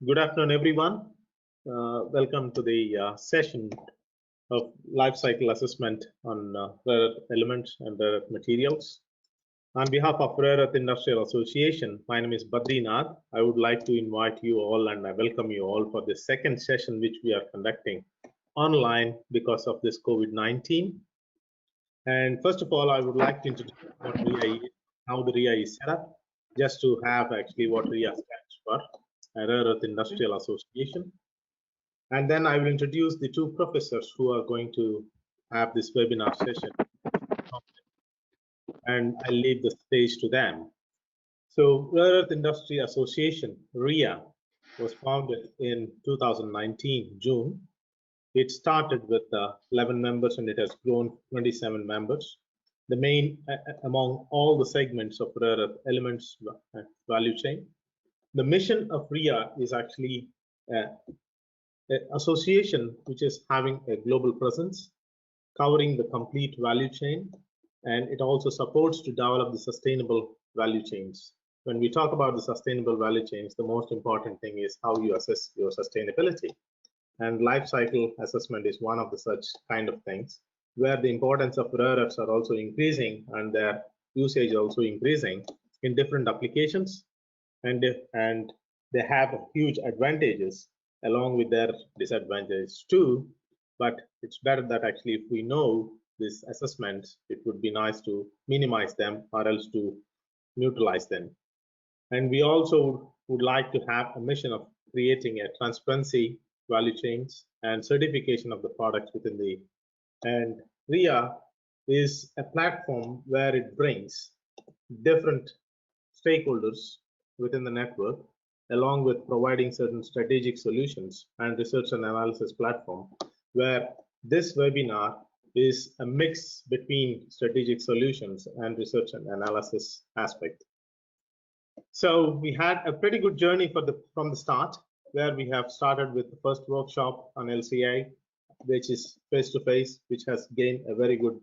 Good afternoon, everyone. Welcome to the session of life cycle assessment on rare earth elements and rare earth materials. On behalf of Rare Earth Industrial Association, my name is Badrinath. I would like to invite you all and I welcome you all for the second session which we are conducting online because of this COVID-19. And first of all, I would like to introduce what REIA is, how the REIA is set up, just to have actually what REIA stands for, Rare Earth Industrial Association. And then I will introduce the two professors who are going to have this webinar session. And I'll leave the stage to them. So Rare Earth Industry Association, REIA, was founded in 2019, June. It started with 11 members and it has grown 27 members. The main among all the segments of rare earth elements value chain. The mission of REIA is actually an association which is having a global presence, covering the complete value chain, and it also supports to develop the sustainable value chains. When we talk about the sustainable value chains, the most important thing is how you assess your sustainability. And life cycle assessment is one of the such kind of things, where the importance of rare earths are also increasing and their usage also increasing in different applications, and they have huge advantages along with their disadvantages too. But it's better that actually if we know these assessments, it would be nice to minimize them or else to neutralize them. And we also would like to have a mission of creating a transparency value chains and certification of the products within the, and REIA is a platform where it brings different stakeholders within the network, along with providing certain strategic solutions and research and analysis platform, where this webinar is a mix between strategic solutions and research and analysis aspect. So we had a pretty good journey from the start, where we have started with the first workshop on LCA, which is face-to-face, which has gained a very good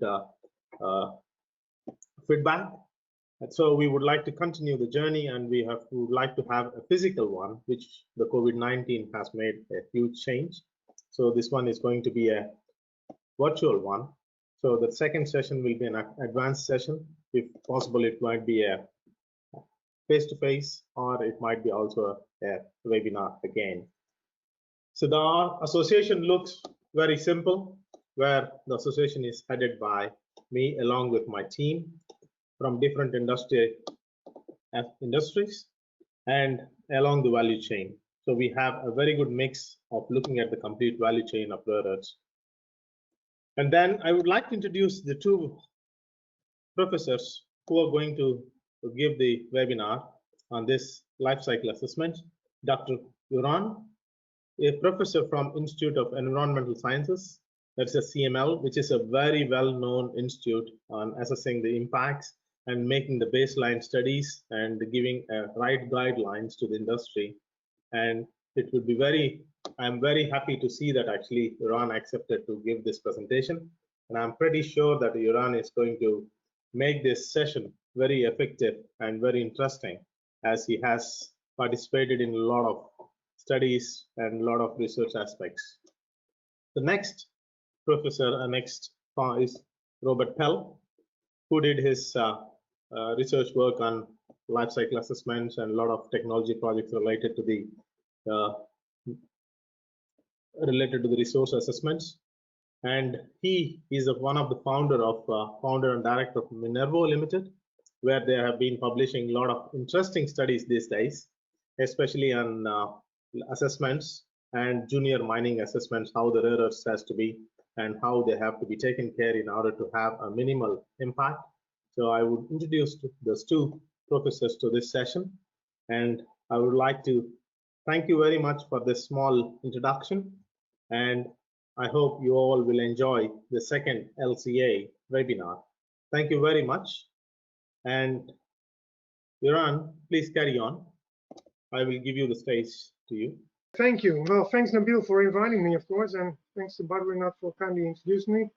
feedback. And so we would like to continue the journey, and we would like to have a physical one, which the COVID-19 has made a huge change. So this one is going to be a virtual one. So the second session will be an advanced session. If possible, it might be a face-to-face, or it might be also a webinar again. So the association looks very simple, where the association is headed by me along with my team from different industries and along the value chain. So we have a very good mix of looking at the complete value chain of rare earths. And then I would like to introduce the two professors who are going to give the webinar on this life cycle assessment. Dr. Jeroen, a professor from Institute of Environmental Sciences, that's a CML, which is a very well-known institute on assessing the impacts and making the baseline studies and giving right guidelines to the industry. And it would be I'm very happy to see that actually Jeroen accepted to give this presentation. And I'm pretty sure that Jeroen is going to make this session very effective and very interesting, as he has participated in a lot of studies and a lot of research aspects. The next professor next is Robert Pell, who did his research work on life cycle assessments and a lot of technology projects related to the resource assessments. And he is one of the founder and director of Minviro Ltd, where they have been publishing a lot of interesting studies these days, especially on assessments and junior mining assessments, how the rare earths has to be and how they have to be taken care in order to have a minimal impact. So I would introduce those two professors to this session, and I would like to thank you very much for this small introduction, and I hope you all will enjoy the second LCA webinar. Thank you very much. And Jeroen, please carry on. I will give you the stage to you. Thank you. Well, thanks, Nabil, for inviting me, of course, and thanks to Badrinath for kindly introducing me.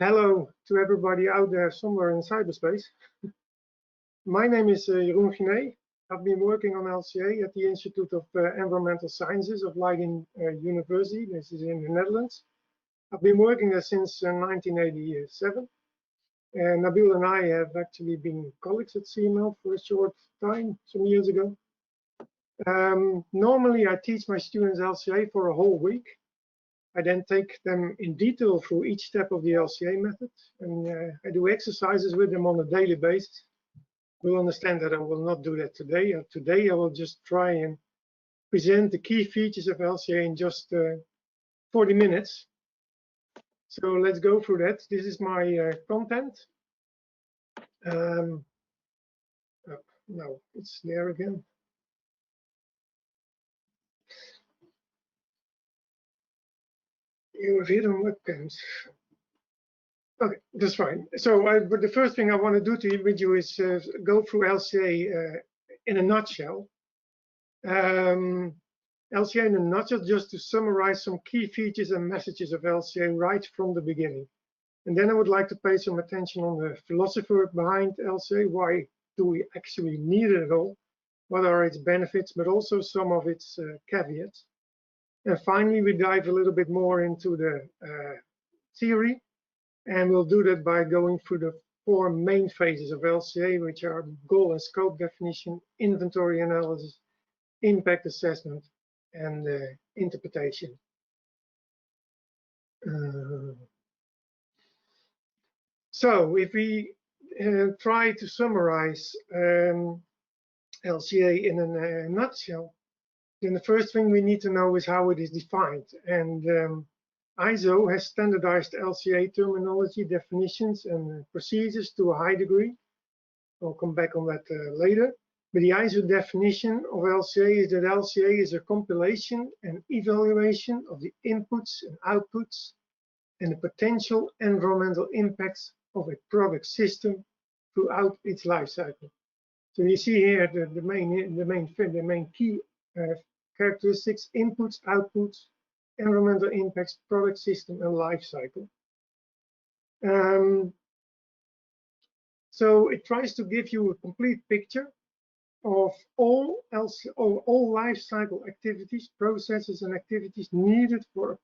Hello to everybody out there somewhere in cyberspace. My name is Jeroen Guinee. I've been working on LCA at the Institute of Environmental Sciences of Leiden University. This is in the Netherlands. I've been working there since 1987. And Nabil and I have actually been colleagues at CML for a short time, some years ago. Normally, I teach my students LCA for a whole week. I then take them in detail through each step of the LCA method, and I do exercises with them on a daily basis. You'll understand that I will not do that today. Today, I will just try and present the key features of LCA in just 40 minutes. So let's go through that. This is my content. No, it's there again. You have hidden webcams. Okay, that's fine. So but the first thing I want to do with you is go through LCA in a nutshell. LCA in a nutshell, just to summarize some key features and messages of LCA right from the beginning. And then I would like to pay some attention on the philosophy behind LCA. Why do we actually need it at all? What are its benefits, but also some of its caveats. And finally, we dive a little bit more into the theory, and we'll do that by going through the 4 main phases of LCA, which are goal and scope definition, inventory analysis, impact assessment, and interpretation. So if we try to summarize LCA in a nutshell, then the first thing we need to know is how it is defined. And ISO has standardized LCA terminology, definitions, and procedures to a high degree. I'll come back on that later. But the ISO definition of LCA is that LCA is a compilation and evaluation of the inputs and outputs and the potential environmental impacts of a product system throughout its life cycle. So you see here the main key characteristics: inputs, outputs, environmental impacts, product system, and life cycle. So it tries to give you a complete picture of all life cycle activities, processes, and activities needed for a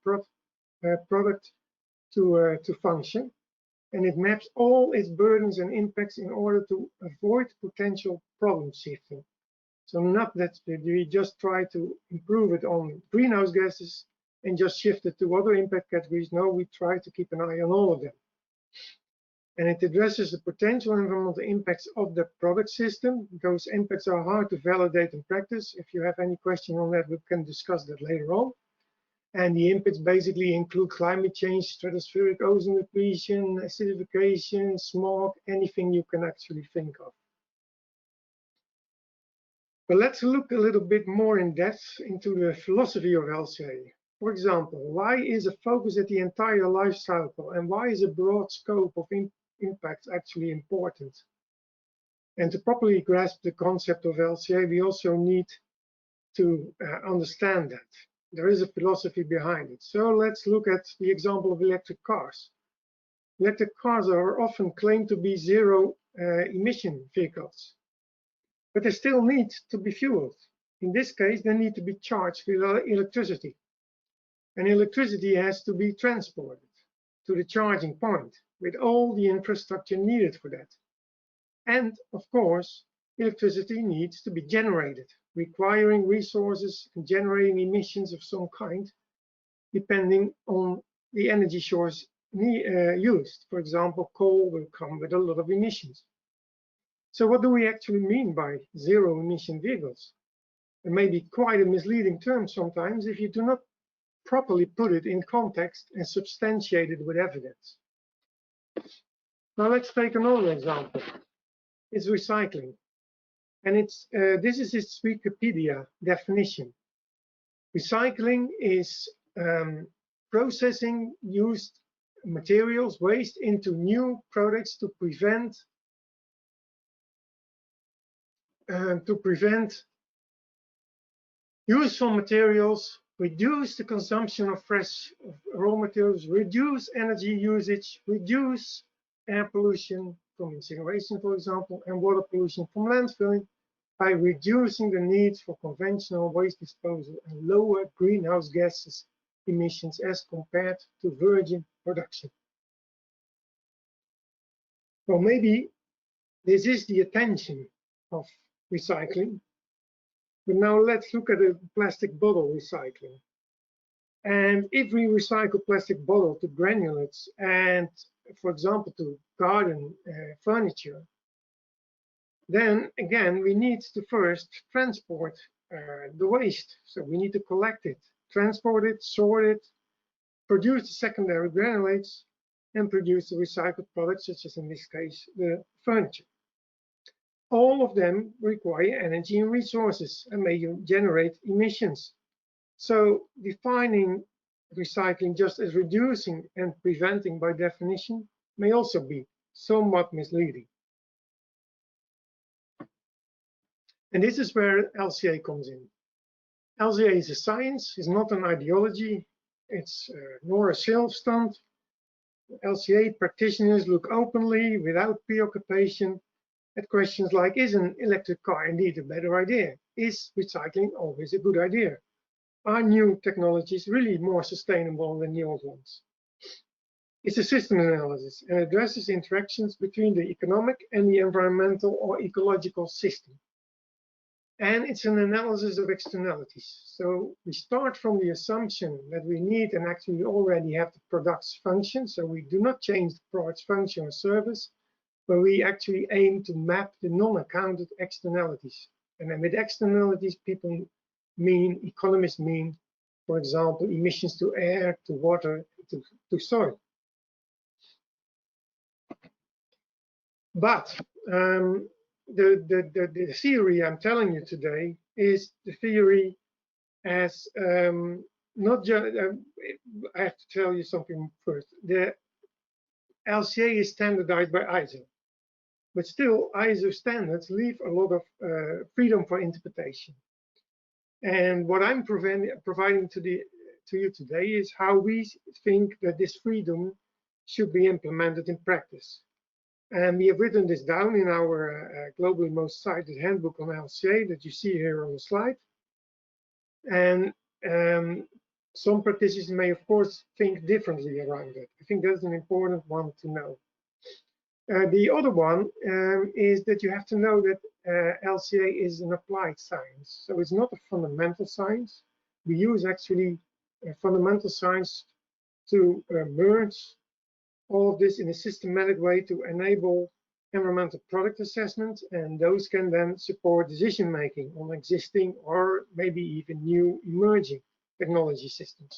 product to function. And it maps all its burdens and impacts in order to avoid potential problem shifting. So not that we just try to improve it on greenhouse gases and just shift it to other impact categories. No, we try to keep an eye on all of them. And it addresses the potential environmental impacts of the product system. Those impacts are hard to validate in practice. If you have any question on that, we can discuss that later on. And the impacts basically include climate change, stratospheric ozone depletion, acidification, smog, anything you can actually think of. But let's look a little bit more in depth into the philosophy of LCA. For example, why is a focus at the entire life cycle, and why is a broad scope of impact actually important? And to properly grasp the concept of LCA, we also need to understand that. There is a philosophy behind it. So let's look at the example of electric cars. Electric cars are often claimed to be zero emission vehicles, but they still need to be fueled. In this case, they need to be charged with electricity. And electricity has to be transported to the charging point with all the infrastructure needed for that. And of course, electricity needs to be generated, requiring resources and generating emissions of some kind, depending on the energy source used. For example, coal will come with a lot of emissions. So what do we actually mean by zero emission vehicles? It may be quite a misleading term sometimes if you do not properly put it in context and substantiate it with evidence. Now let's take another example. It's recycling. And this is its Wikipedia definition. Recycling is processing used materials, waste, into new products to prevent useful materials, reduce the consumption of fresh raw materials, reduce energy usage, reduce air pollution from incineration, for example, and water pollution from landfilling, by reducing the needs for conventional waste disposal and lower greenhouse gases emissions as compared to virgin production. Well, maybe this is the attention of recycling, but now let's look at the plastic bottle recycling. And if we recycle plastic bottle to granulates and, for example, to garden furniture, then again, we need to first transport the waste. So we need to collect it, transport it, sort it, produce the secondary granulates, and produce the recycled products, such as in this case, the furniture. All of them require energy and resources and may generate emissions. So defining recycling just as reducing and preventing by definition may also be somewhat misleading. And this is where LCA comes in. LCA is a science, is not an ideology, it's nor a sales stunt. LCA practitioners look openly, without preoccupation, at questions like, is an electric car indeed a better idea? Is recycling always a good idea? Are new technologies really more sustainable than the old ones? It's a system analysis and addresses interactions between the economic and the environmental or ecological system. And it's an analysis of externalities. So we start from the assumption that we need and actually already have the product's function. So we do not change the product's function or service, but we actually aim to map the non-accounted externalities. And then with externalities, economists mean, for example, emissions to air, to water, to soil. But the theory I'm telling you today is the theory as not just, I have to tell you something first. The LCA is standardized by ISO, but still ISO standards leave a lot of freedom for interpretation. And what I'm providing to you today is how we think that this freedom should be implemented in practice. And we have written this down in our globally most cited handbook on LCA that you see here on the slide. And some practitioners may, of course, think differently around it. I think that's an important one to know. The other one is that you have to know that LCA is an applied science. So it's not a fundamental science. We use actually fundamental science to merge all of this in a systematic way to enable environmental product assessment, and those can then support decision making on existing or maybe even new emerging technology systems.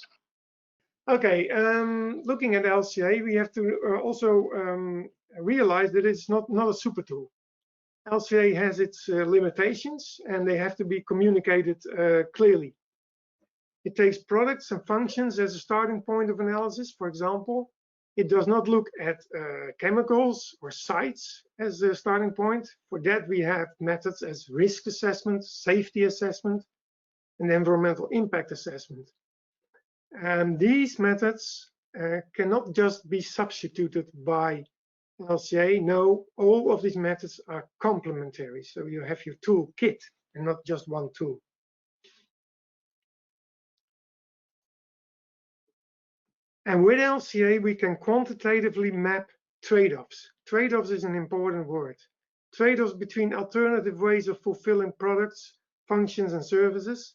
Okay, looking at LCA, we have to also realize that it's not a super tool. LCA has its limitations, and they have to be communicated clearly. It takes products and functions as a starting point of analysis. For example, it does not look at chemicals or sites as a starting point. For that, we have methods as risk assessment, safety assessment, and environmental impact assessment. And these methods cannot just be substituted by LCA. No, all of these methods are complementary. So you have your tool kit and not just one tool. And with LCA, we can quantitatively map trade-offs. Trade-offs is an important word. Trade-offs between alternative ways of fulfilling products, functions, and services.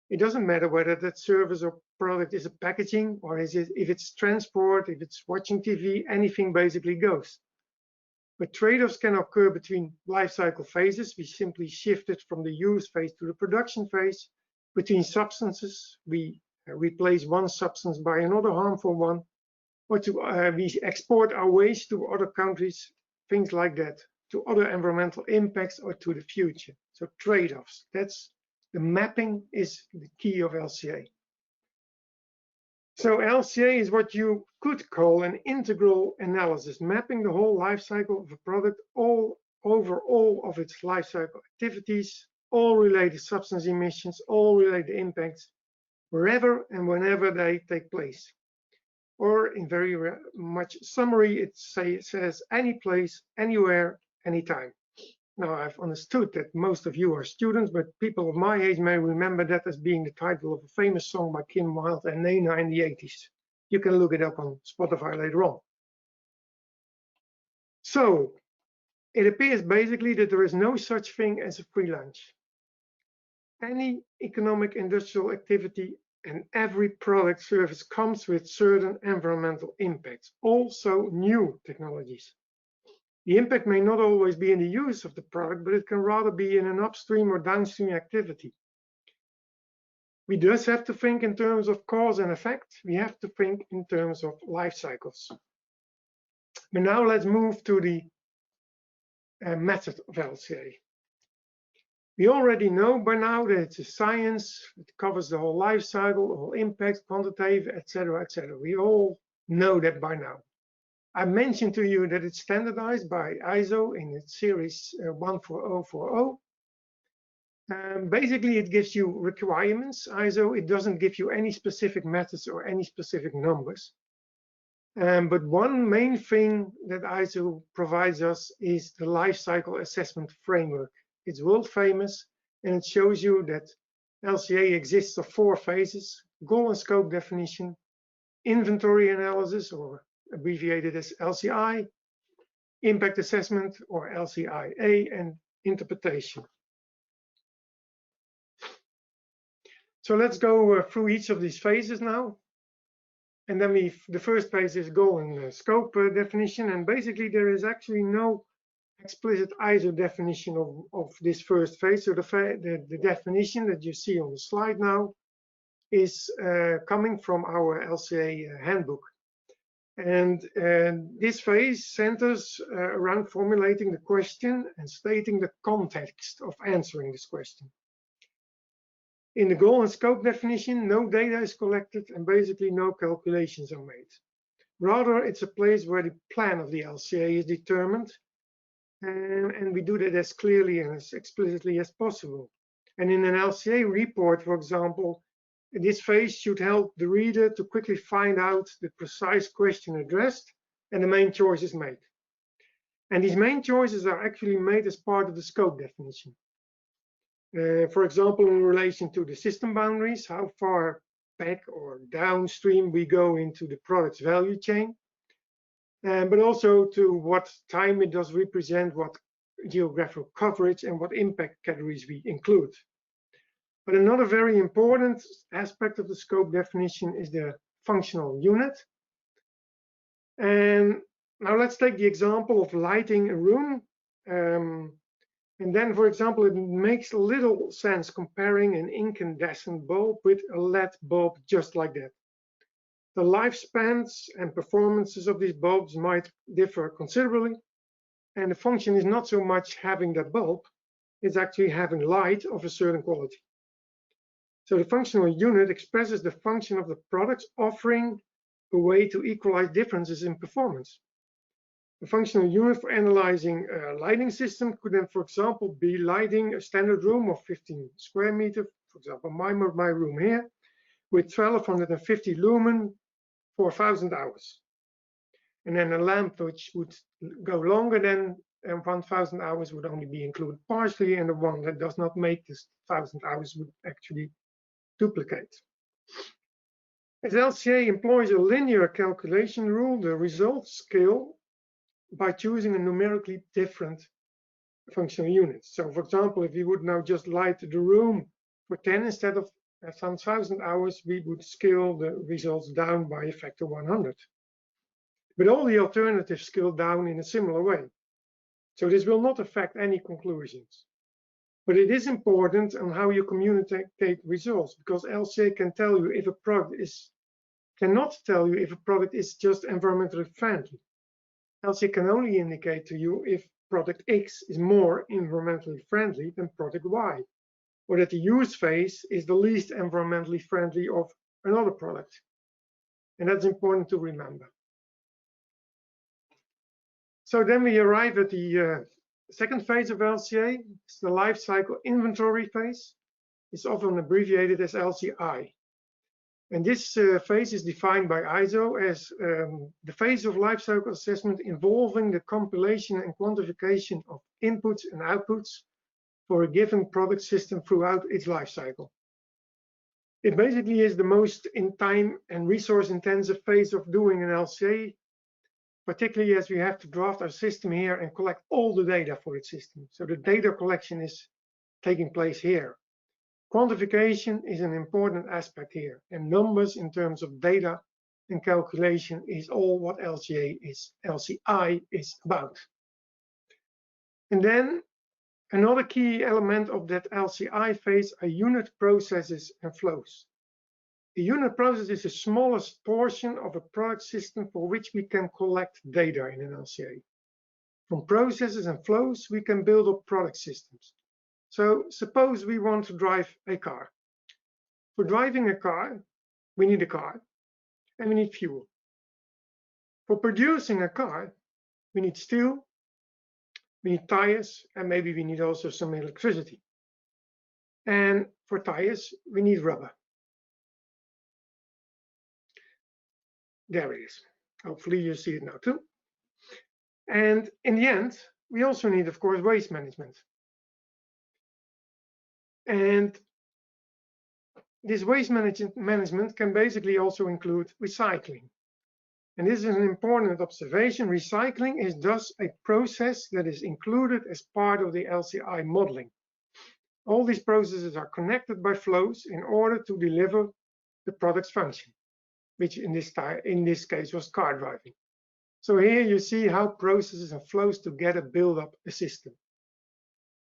It doesn't matter whether that service or product is a packaging, or if it's transport, if it's watching TV, anything basically goes. But trade-offs can occur between life cycle phases. We simply shift it from the use phase to the production phase. Between substances, we replace one substance by another harmful one, or we export our waste to other countries, things like that, to other environmental impacts or to the future. So trade-offs, that's the mapping is the key of LCA. So LCA is what you could call an integral analysis, mapping the whole life cycle of a product over all of its life cycle activities, all related substance emissions, all related impacts, wherever and whenever they take place. Or in very much summary, it says any place, anywhere, anytime. Now, I've understood that most of you are students, but people of my age may remember that as being the title of a famous song by Kim Wilde and Nena in the 80s. You can look it up on Spotify later on. So, it appears basically that there is no such thing as a free lunch. Any economic industrial activity and every product service comes with certain environmental impacts, also new technologies. The impact may not always be in the use of the product, but it can rather be in an upstream or downstream activity. We thus have to think in terms of cause and effect. We have to think in terms of life cycles. But now let's move to the method of LCA. We already know by now that it's a science. It covers the whole life cycle, all impacts, quantitative, etc., etc. We all know that by now. I mentioned to you that it's standardized by ISO in its series 14040. Basically, it gives you requirements, ISO. It doesn't give you any specific methods or any specific numbers. But one main thing that ISO provides us is the life cycle assessment framework. It's world famous, and it shows you that LCA exists of 4 phases: goal and scope definition, inventory analysis, or abbreviated as LCI, impact assessment, or LCIA, and interpretation. So let's go through each of these phases now. And then the first phase is goal and scope definition. And basically, there is actually no explicit ISO definition of this first phase. So the definition that you see on the slide now is coming from our LCA handbook. And this phase centers around formulating the question and stating the context of answering this question. In the goal and scope definition, no data is collected and basically no calculations are made. Rather, it's a place where the plan of the LCA is determined, and we do that as clearly and as explicitly as possible. And in an LCA report, for example, this phase should help the reader to quickly find out the precise question addressed and the main choices made. And these main choices are actually made as part of the scope definition. For example, in relation to the system boundaries, how far back or downstream we go into the product's value chain, but also to what time it does represent, what geographical coverage, and what impact categories we include. But another very important aspect of the scope definition is the functional unit. And now let's take the example of lighting a room. And then, for example, it makes little sense comparing an incandescent bulb with a LED bulb just like that. The lifespans and performances of these bulbs might differ considerably, and the function is not so much having that bulb, it's actually having light of a certain quality. So the functional unit expresses the function of the products, offering a way to equalize differences in performance. The functional unit for analyzing a lighting system could then, for example, be lighting a standard room of 15 square meters, for example, my room here, with 1250 lumen for 1000 hours. And then a lamp which would go longer than 1000 hours would only be included partially, and the one that does not make this 1000 hours would actually duplicate. As LCA employs a linear calculation rule, the results scale by choosing a numerically different functional unit. So, for example, if we would now just light the room for 10 instead of 1000 hours, we would scale the results down by a factor 100. But all the alternatives scale down in a similar way. So this will not affect any conclusions. But it is important on how you communicate results, because LCA can tell you if a product cannot tell you if a product is just environmentally friendly. LCA can only indicate to you if product X is more environmentally friendly than product Y, or that the use phase is the least environmentally friendly of another product. And that's important to remember. So then we arrive at the second phase of LCA. It's the life cycle inventory phase. It's often abbreviated as LCI. And this phase is defined by ISO as the phase of life cycle assessment involving the compilation and quantification of inputs and outputs for a given product system throughout its life cycle. It basically is the most in time and resource intensive phase of doing an LCA, particularly as we have to draft our system here and collect all the data for its system. So the data collection is taking place here. Quantification is an important aspect here, and numbers in terms of data and calculation is all what LCI is about. And then another key element of that LCI phase are unit processes and flows. A unit process is the smallest portion of a product system for which we can collect data in an LCA. From processes and flows, we can build up product systems. So suppose we want to drive a car. For driving a car, we need a car and we need fuel. For producing a car, we need steel, we need tires, and maybe we need also some electricity. And for tires, we need rubber. There it is. Hopefully you see it now too. And in the end, we also need, of course, waste management. And this waste management can basically also include recycling. And this is an important observation. Recycling is thus a process that is included as part of the LCI modeling. All these processes are connected by flows in order to deliver the product's function, which in this case was car driving. So here you see how processes and flows together build up a system.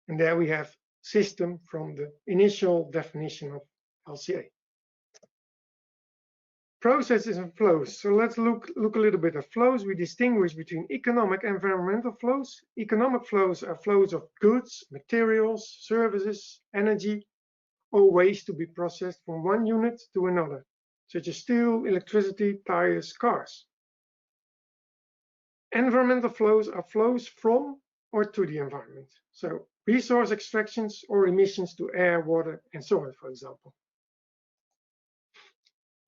And there we have system from the initial definition of LCA. Processes and flows. So let's look a little bit at flows. We distinguish between economic and environmental flows. Economic flows are flows of goods, materials, services, energy, or waste to be processed from one unit to another, such as steel, electricity, tires, cars. Environmental flows are flows from or to the environment. So resource extractions or emissions to air, water, and soil, for example.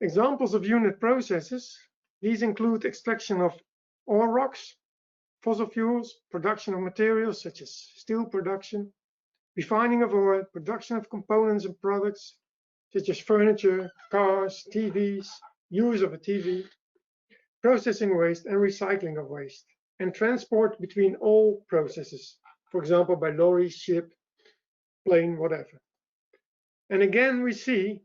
Examples of unit processes, these include extraction of ore rocks, fossil fuels, production of materials such as steel production, refining of oil, production of components and products such as furniture, cars, TVs, use of a TV, processing waste and recycling of waste, and transport between all processes, for example, by lorry, ship, plane, whatever. And again, we see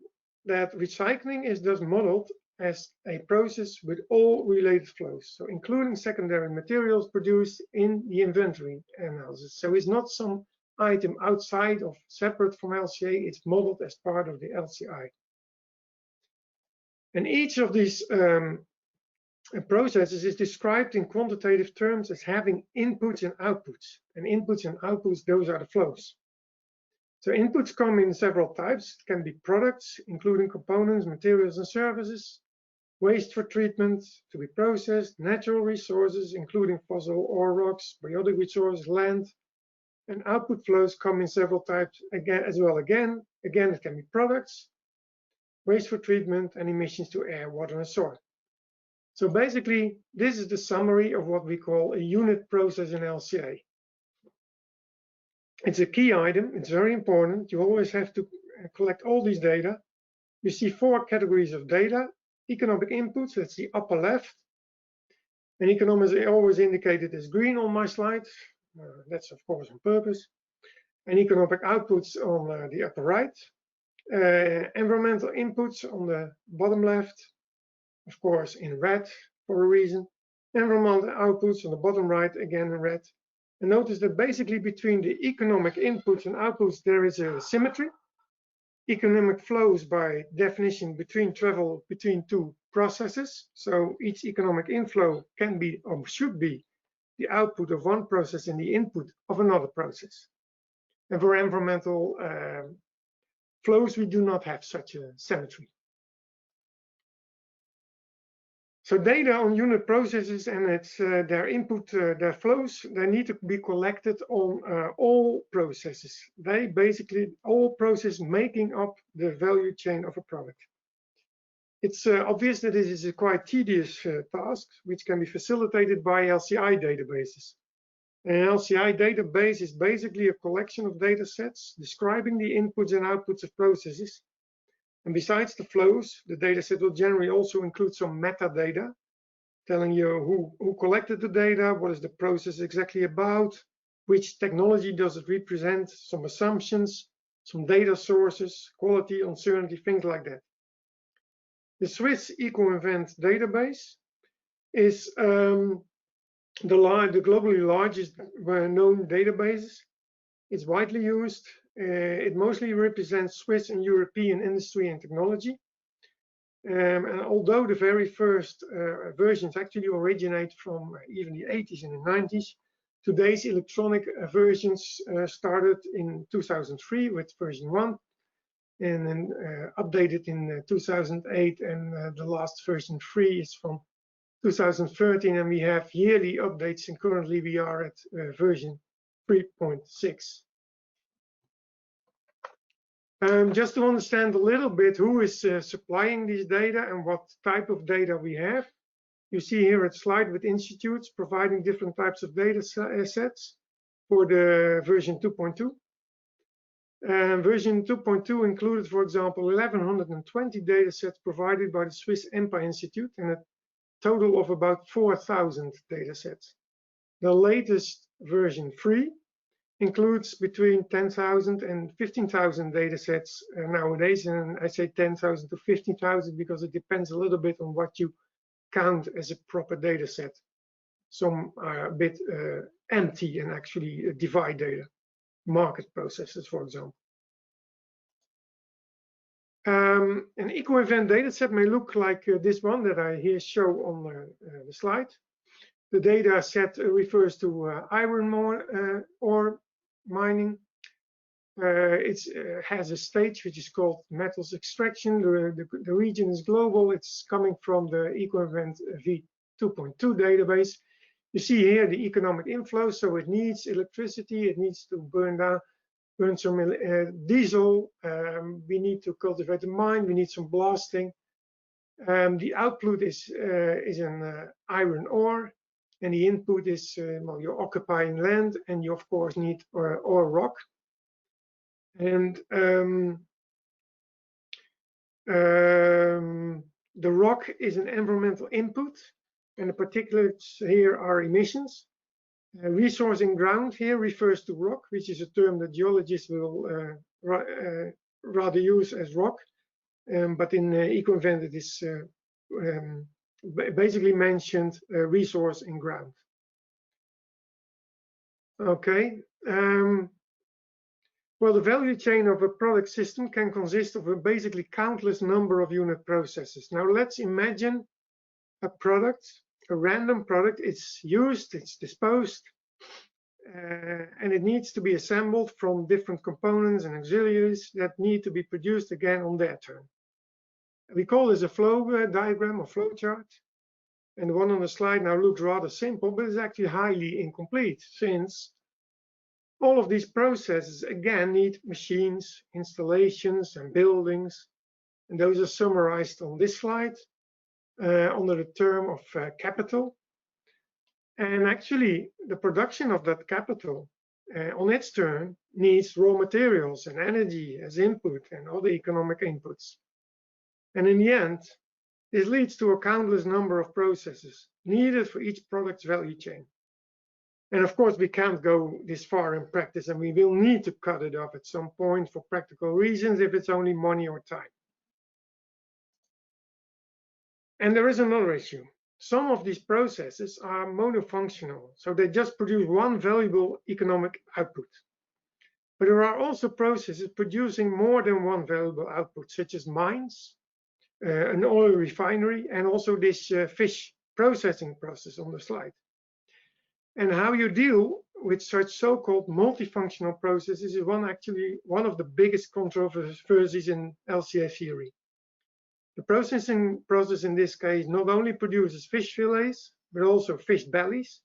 that recycling is thus modeled as a process with all related flows, so including secondary materials produced in the inventory analysis. So it's not some item outside of separate from LCA, it's modeled as part of the LCI. And each of these processes is described in quantitative terms as having inputs and outputs. And inputs and outputs, those are the flows. So inputs come in several types. It can be products, including components, materials, and services, waste for treatment to be processed, natural resources, including fossil ore rocks, biotic resources, land, and output flows come in several types again as well. Again, it can be products, waste for treatment, and emissions to air, water, and soil. So basically, this is the summary of what we call a unit process in LCA. It's a key item, it's very important. You always have to collect all these data. You see 4 categories of data. Economic inputs, that's the upper left. And economics is always indicated as green on my slide. That's of course on purpose. And economic outputs on the upper right. Environmental inputs on the bottom left, of course in red for a reason. Environmental outputs on the bottom right, again in red. And notice that basically between the economic inputs and outputs there is a symmetry. Economic flows by definition travel between 2 processes. So each economic inflow can be or should be the output of one process and the input of another process. And for environmental flows, we do not have such a symmetry. So data on unit processes and their input, their flows, they need to be collected on all processes. They basically, all processes making up the value chain of a product. It's obvious that this is a quite tedious task, which can be facilitated by LCI databases. An LCI database is basically a collection of data sets describing the inputs and outputs of processes. And besides the flows, the dataset will generally also include some metadata, telling you who collected the data, what is the process exactly about, which technology does it represent, some assumptions, some data sources, quality, uncertainty, things like that. The Swiss EcoInvent database is the globally largest known database. It's widely used. It mostly represents Swiss and European industry and technology. And although the very first versions actually originate from even the 80s and the 90s, today's electronic versions started in 2003 with version 1, and then updated in 2008, and the last version 3 is from 2013, and we have yearly updates, and currently we are at version 3.6. Just to understand a little bit who is supplying this data and what type of data we have, you see here a slide with institutes providing different types of data sets for the version 2.2. Version 2.2 included, for example, 1120 data sets provided by the Swiss EMPA Institute and a total of about 4,000 data sets. The latest version 3 includes between 10,000 and 15,000 data sets nowadays, and I say 10,000 to 15,000 because it depends a little bit on what you count as a proper data set. Some are a bit empty and actually divide data, market processes, for example. An EcoInvent dataset may look like this one that I here show on the slide. The data set refers to iron ore mining. It has a stage which is called metals extraction. The region is global. It's coming from the EcoInvent v2.2 database. You see here the economic inflow, so it needs electricity, it needs to burn some diesel, we need to cultivate the mine, we need some blasting. The output is an iron ore, and the input is, well, you're occupying land, and you of course need ore rock. And the rock is an environmental input, and the particulates here are emissions. Resource in ground here refers to rock, which is a term that geologists will rather use as rock, but in EcoInvent it is basically mentioned resource in ground. Okay. Well, the value chain of a product system can consist of a basically countless number of unit processes. Now let's imagine a product, a random product. It's used, it's disposed, and it needs to be assembled from different components and auxiliaries that need to be produced again on their turn. We call this a flow diagram or flow chart. And the one on the slide now looks rather simple, but it's actually highly incomplete, since all of these processes again need machines, installations, and buildings, and those are summarized on this slide under the term of capital. And actually, the production of that capital on its turn needs raw materials and energy as input and other economic inputs. And in the end, this leads to a countless number of processes needed for each product's value chain. And of course, we can't go this far in practice, and we will need to cut it off at some point for practical reasons if it's only money or time. And there is another issue. Some of these processes are monofunctional, so they just produce one valuable economic output. But there are also processes producing more than one valuable output, such as mines, an oil refinery, and also this fish processing process on the slide. And how you deal with such so-called multifunctional processes is one of the biggest controversies in LCA theory. The processing process in this case not only produces fish fillets, but also fish bellies.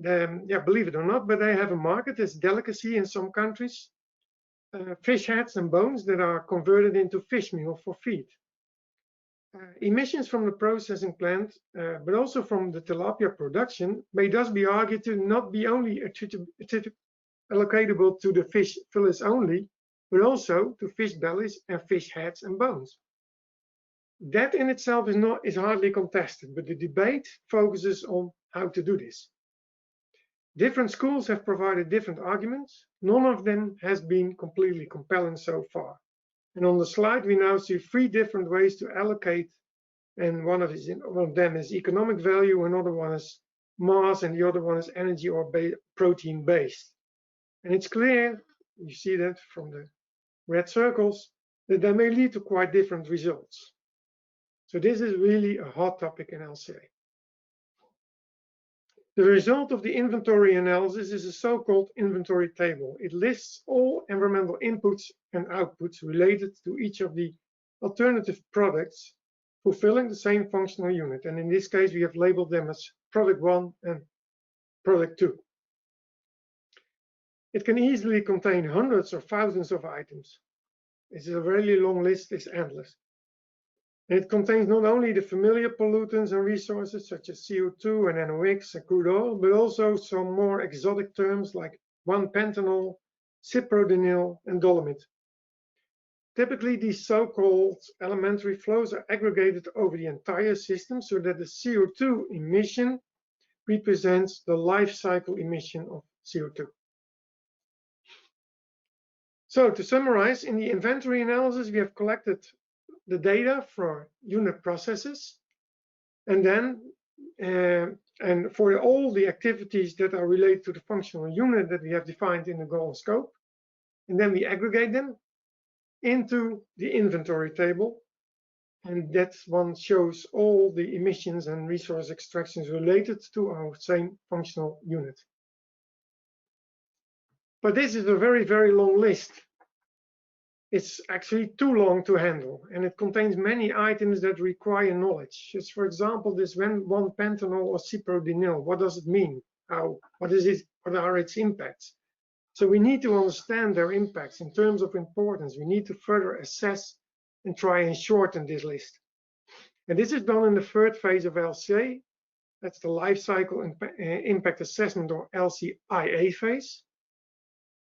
Yeah, believe it or not, but they have a market as delicacy in some countries. Fish heads and bones that are converted into fish meal for feed. Emissions from the processing plant, but also from the tilapia production, may thus be argued to not be only allocatable to the fish fillets only, but also to fish bellies and fish heads and bones. That in itself is hardly contested, but the debate focuses on how to do this. Different schools have provided different arguments. None of them has been completely compelling so far. And on the slide, we now see 3 different ways to allocate, and one of them is economic value, another one is mass, and the other one is energy or protein based. And it's clear, you see that from the red circles, that they may lead to quite different results. So this is really a hot topic in LCA. The result of the inventory analysis is a so-called inventory table. It lists all environmental inputs and outputs related to each of the alternative products fulfilling the same functional unit. And in this case, we have labeled them as product 1 and product 2. It can easily contain hundreds or thousands of items. It's a really long list, it's endless. And it contains not only the familiar pollutants and resources such as CO2 and NOx and crude oil, but also some more exotic terms like 1-pentanol, cyprodenyl, and dolomite. Typically, these so-called elementary flows are aggregated over the entire system so that the CO2 emission represents the life cycle emission of CO2. So to summarize, in the inventory analysis, we have collected the data for unit processes, and then and for all the activities that are related to the functional unit that we have defined in the goal and scope, and then we aggregate them into the inventory table, and that one shows all the emissions and resource extractions related to our same functional unit. But this is a very, very long list. It's actually too long to handle, and it contains many items that require knowledge. Just for example, this 1-pentanol or cyprodenyl, what does it mean? What is it? What are its impacts? So we need to understand their impacts in terms of importance. We need to further assess and try and shorten this list. And this is done in the 3rd phase of LCA. That's the life cycle impact assessment, or LCIA phase.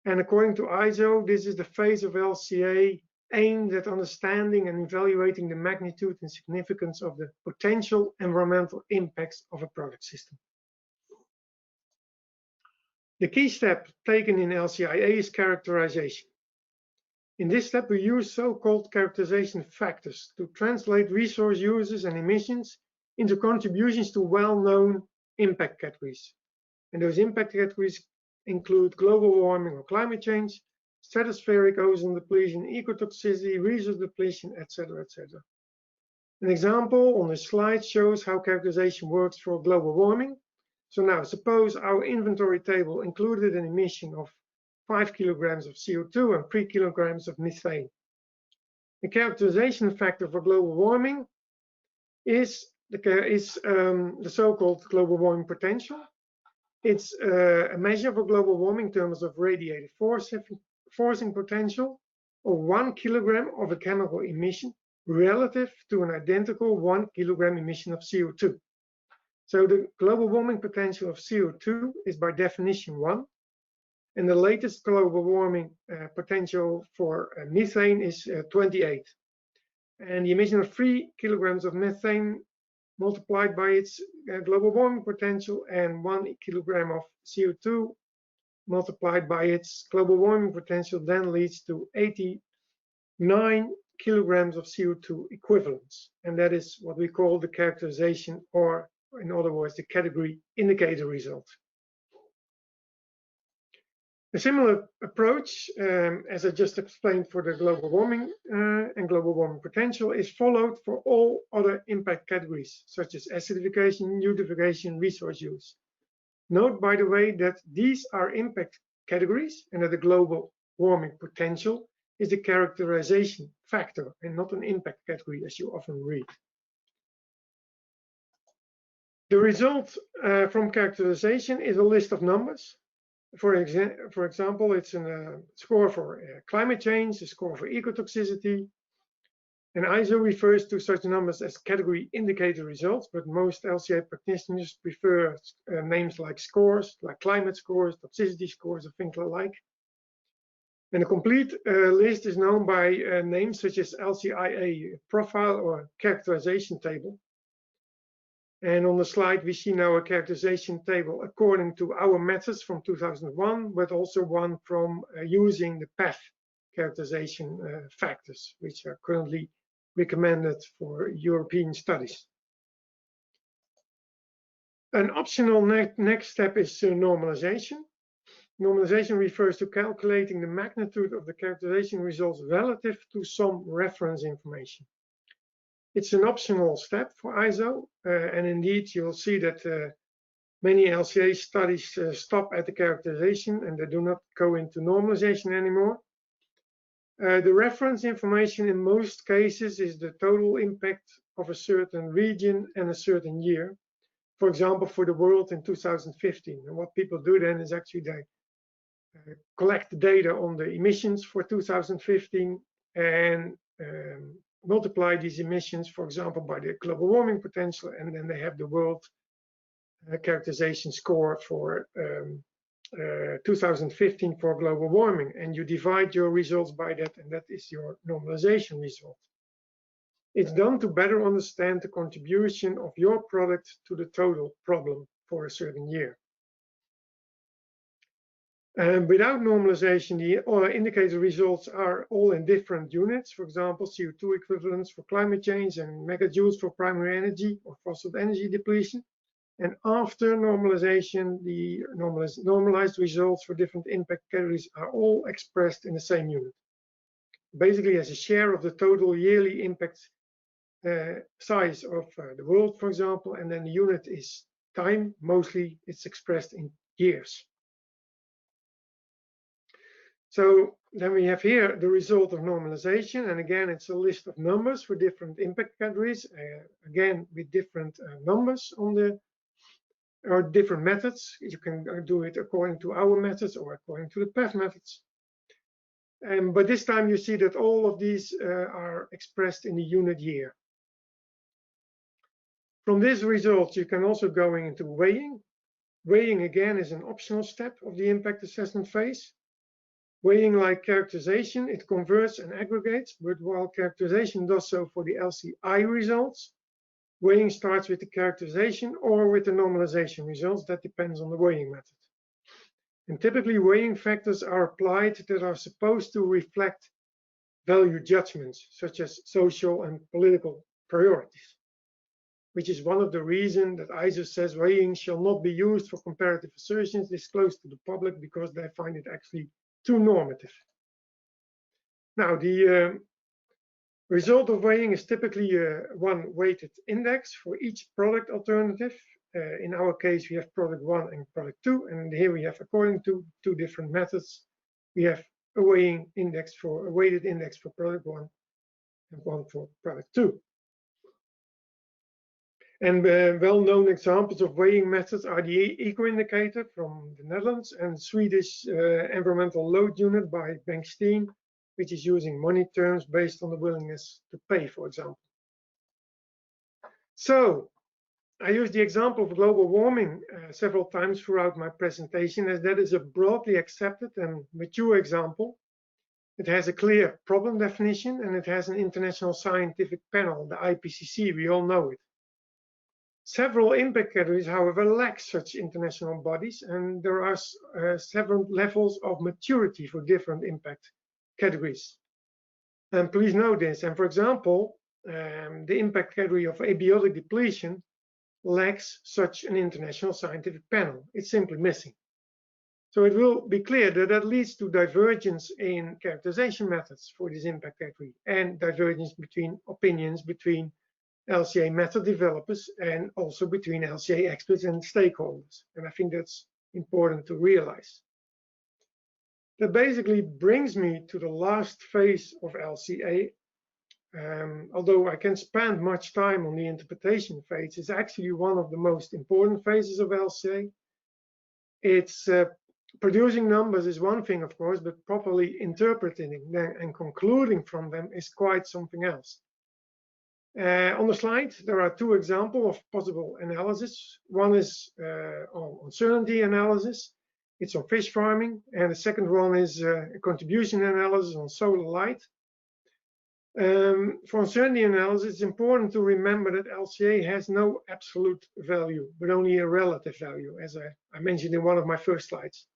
And according to ISO, this is the phase of LCA aimed at understanding and evaluating the magnitude and significance of the potential environmental impacts of a product system. The key step taken in LCIA is characterization. In this step, we use so-called characterization factors to translate resource uses and emissions into contributions to well-known impact categories. And those impact categories include global warming or climate change, stratospheric ozone depletion, ecotoxicity, resource depletion, etc., etc. An example on this slide shows how characterization works for global warming. So now, suppose our inventory table included an emission of 5 kilograms of CO2 and 3 kilograms of methane. The characterization factor for global warming is the so-called global warming potential. It's a measure for global warming in terms of radiative forcing potential, or 1 kilogram of a chemical emission relative to an identical 1 kilogram emission of CO2. So the global warming potential of CO2 is by definition 1, and the latest global warming potential for methane is 28. And the emission of 3 kilograms of methane multiplied by its global warming potential and 1 kilogram of CO2 multiplied by its global warming potential then leads to 89 kilograms of CO2 equivalents. And that is what we call the characterization, or in other words, the category indicator result. A similar approach, as I just explained for the global warming and global warming potential, is followed for all other impact categories, such as acidification, eutrophication, resource use. Note, by the way, that these are impact categories and that the global warming potential is the characterization factor and not an impact category, as you often read. The result from characterization is a list of numbers. For example, it's a score for climate change, a score for ecotoxicity, And ISO refers to such numbers as category indicator results, but most LCA practitioners prefer names like scores, like climate scores, toxicity scores, or things like. And a complete list is known by names such as LCIA profile or characterization table. And on the slide, we see now a characterization table according to our methods from 2001, but also one from using the PEF characterization factors, which are currently recommended for European studies. An optional next step is normalization. Normalization refers to calculating the magnitude of the characterization results relative to some reference information. It's an optional step for ISO, and indeed you'll see that many LCA studies stop at the characterization and they do not go into normalization anymore. The reference information in most cases is the total impact of a certain region and a certain year. For example, for the world in 2015. And what people do then is actually they collect the data on the emissions for 2015 and multiply these emissions, for example, by the global warming potential, and then they have the world characterization score for 2015 for global warming, and you divide your results by that, and that is your normalization result. It's done to better understand the contribution of your product to the total problem for a certain year. Without normalization, the indicator results are all in different units. For example, CO2 equivalents for climate change and megajoules for primary energy or fossil energy depletion. And after normalization, the normalized results for different impact categories are all expressed in the same unit. Basically as a share of the total yearly impact size of the world, for example, and then the unit is time. Mostly it's expressed in years. So then we have here the result of normalization, and again it's a list of numbers for different impact categories, again with different numbers on the or different methods. You can do it according to our methods or according to the PEF methods. But this time you see that all of these are expressed in the unit year. From these results, you can also go into weighing. Weighing again is an optional step of the impact assessment phase. Weighing, like characterization, it converts and aggregates, but while characterization does so for the LCI results, weighing starts with the characterization or with the normalization results. That depends on the weighing method. And typically weighing factors are applied that are supposed to reflect value judgments, such as social and political priorities, which is one of the reasons that ISO says weighing shall not be used for comparative assertions disclosed to the public because they find it actually too normative. Now, the result of weighing is typically one weighted index for each product alternative. In our case, we have product 1 and product 2, and here we have, according to 2 different methods, we have a weighted index for product 1 and one for product 2. And well-known examples of weighing methods are the eco-indicator from the Netherlands and Swedish environmental load unit by Bengtsteen, which is using money terms based on the willingness to pay, for example. So I use the example of global warming several times throughout my presentation, as that is a broadly accepted and mature example. It has a clear problem definition and it has an international scientific panel, the IPCC, we all know it. Several impact categories, however, lack such international bodies, and there are several levels of maturity for different impact categories. And please know this. And for example, the impact category of abiotic depletion lacks such an international scientific panel. It's simply missing. So it will be clear that that leads to divergence in characterization methods for this impact category and divergence between opinions between LCA method developers and also between LCA experts and stakeholders. And I think that's important to realize. That basically brings me to the last phase of LCA. Although I can spend much time on the interpretation phase, it's actually one of the most important phases of LCA. It's producing numbers is one thing, of course, but properly interpreting them and concluding from them is quite something else. On the slide, there are two examples of possible analysis. One is on uncertainty analysis. It's on fish farming. And the second one is a contribution analysis on solar light. For uncertainty analysis, it's important to remember that LCA has no absolute value, but only a relative value, as I mentioned in one of my first slides.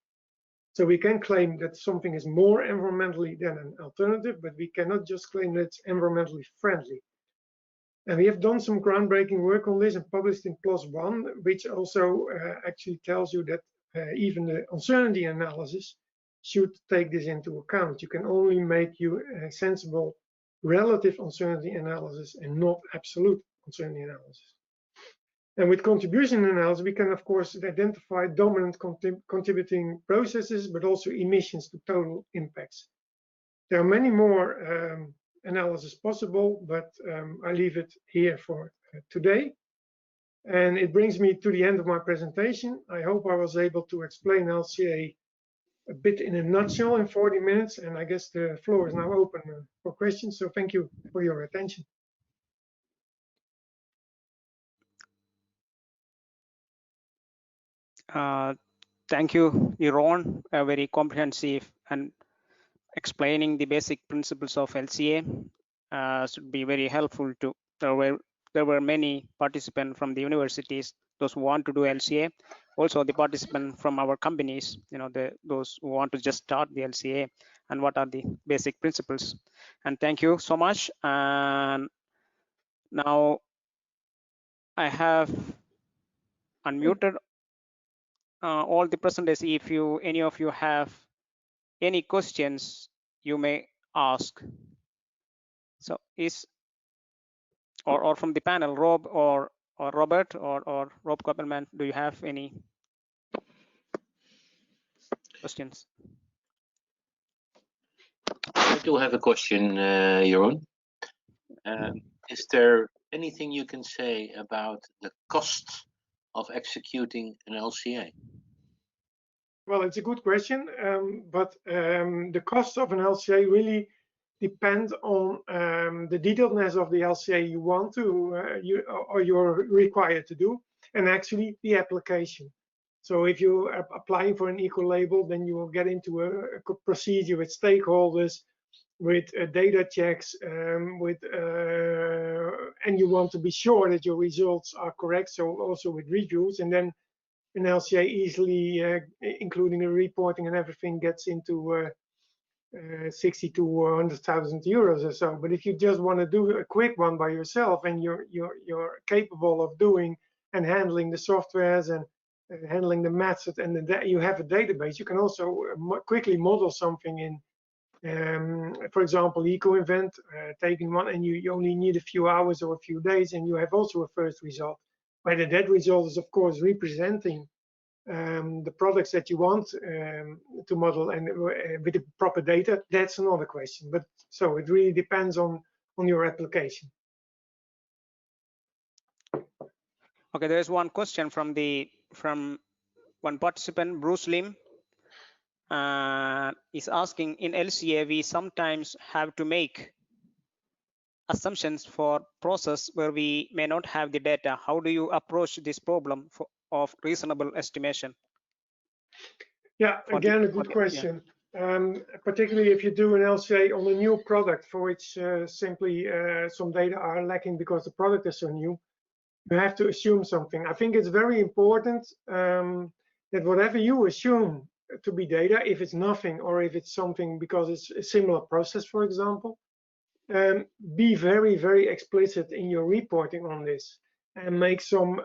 So we can claim that something is more environmentally than an alternative, but we cannot just claim that it's environmentally friendly. And we have done some groundbreaking work on this and published in PLOS One, which also actually tells you that even the uncertainty analysis should take this into account. You can only make a sensible relative uncertainty analysis and not absolute uncertainty analysis. And with contribution analysis, we can, of course, identify dominant contributing processes, but also emissions to total impacts. There are many more analysis possible, but I leave it here for today. And it brings me to the end of my presentation. I hope I was able to explain LCA a bit in a nutshell in 40 minutes, and I guess the floor is now open for questions. So thank you for your attention. Thank you, Jeroen, very comprehensive and explaining the basic principles of LCA should be very helpful to. There were many participants from the universities, those who want to do LCA, also the participants from our companies, those who want to just start the LCA and what are the basic principles. And thank you so much. And now I have unmuted all the presenters. If any of you have any questions, you may ask. So or from the panel, Rob or Robert or Rob Koppelman, do you have any questions? I do have a question, Jeroen. Is there anything you can say about the cost of executing an LCA? Well, it's a good question, but the cost of an LCA really depends on the detailedness of the LCA you want to, or you're required to do, and actually the application. So if you are applying for an eco-label, then you will get into a procedure with stakeholders, with data checks, and you want to be sure that your results are correct. So also with reviews, and then an LCA easily, including the reporting and everything, gets into 60 to 100,000 euros or so. But if you just want to do a quick one by yourself, and you're capable of doing and handling the softwares and handling the method, and you have a database, you can also quickly model something in, for example, eco-event, taking one, and you only need a few hours or a few days, and you have also a first result. Whether that result is, of course, representing the products that you want to model and with the proper data, that's another question. But so it really depends on your application. Okay, there's one question from one participant, Bruce Lim. Is asking, in LCA we sometimes have to make assumptions for process where we may not have the data. How do you approach this problem of reasonable estimation? Yeah, again, a good question. Yeah. Particularly if you do an LCA on a new product for which simply some data are lacking because the product is so new, you have to assume something. I think it's very important that whatever you assume to be data, if it's nothing or if it's something because it's a similar process, for example, be very, very explicit in your reporting on this and make some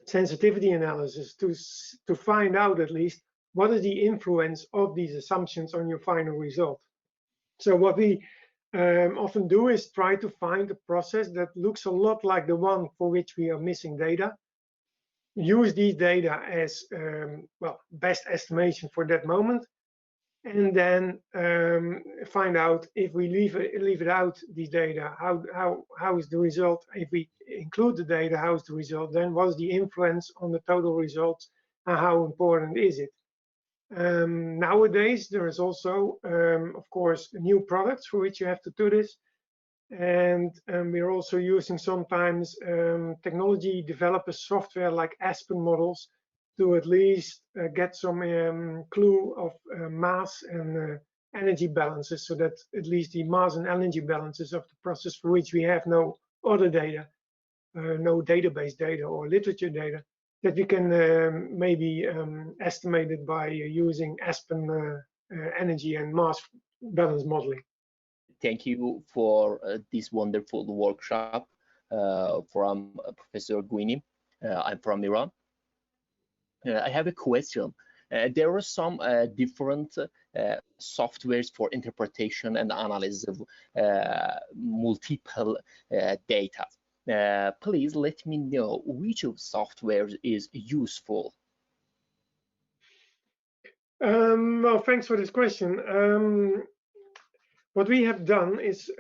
sensitivity analysis to find out at least what is the influence of these assumptions on your final result. So what we often do is try to find a process that looks a lot like the one for which we are missing data, use these data as well, best estimation for that moment, and then find out if we leave it out, these data, how is the result. If we include the data, how is the result? Then what is the influence on the total results, and how important is it? Nowadays there is also of course new products for which you have to do this, And we're also using sometimes technology developers software like Aspen models to at least get some clue of mass and energy balances, so that at least the mass and energy balances of the process for which we have no other data, no database data or literature data, that we can maybe estimate it by using Aspen energy and mass balance modeling. Thank you for this wonderful workshop from Professor Guinee. I'm from Iran. I have a question. There are some different softwares for interpretation and analysis of multiple data. Please let me know which of software is useful. Well, thanks for this question. What we have done is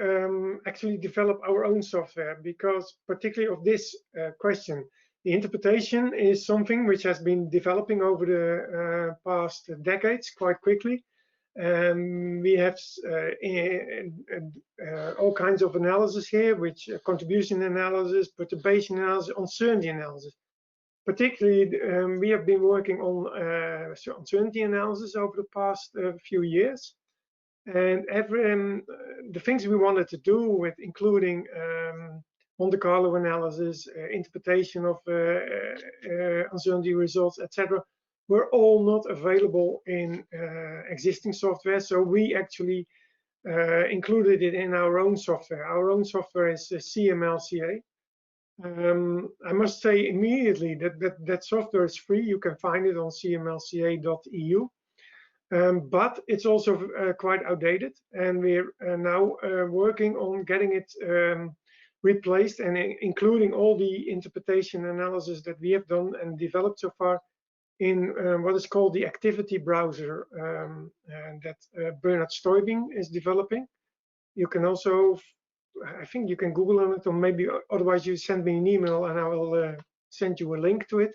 actually develop our own software, because particularly of this question, the interpretation is something which has been developing over the past decades quite quickly. We have all kinds of analysis here, which contribution analysis, perturbation analysis, uncertainty analysis. Particularly, we have been working on uncertainty analysis over the past few years. And the things we wanted to do with including Monte Carlo analysis, interpretation of uncertainty results, etc., were all not available in existing software. So we actually included it in our own software. Our own software is CMLCA. I must say immediately that software is free. You can find it on cmlca.eu. But it's also quite outdated, and we're now working on getting it replaced and including all the interpretation analysis that we have done and developed so far in what is called the activity browser that Bernard Stoibing is developing. You can also, I think you can Google on it, or maybe otherwise you send me an email and I will send you a link to it.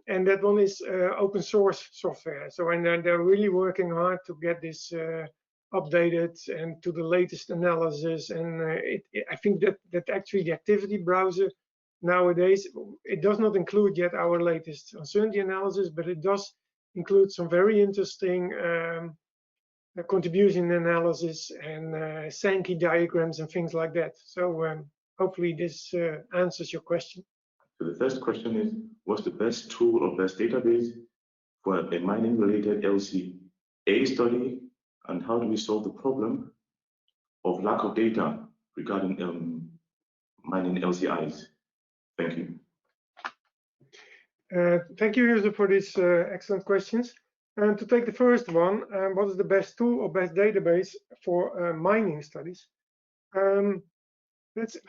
And that one is open source software. So, and they're really working hard to get this updated and to the latest analysis. And I think that actually the activity browser nowadays, it does not include yet our latest uncertainty analysis, but it does include some very interesting contribution analysis and Sankey diagrams and things like that. So hopefully this answers your question. So the first question is, what's the best tool or best database for a mining-related LCA study, and how do we solve the problem of lack of data regarding mining LCIs? Thank you. Thank you, Joseph, for these excellent questions. And to take the first one, what is the best tool or best database for mining studies?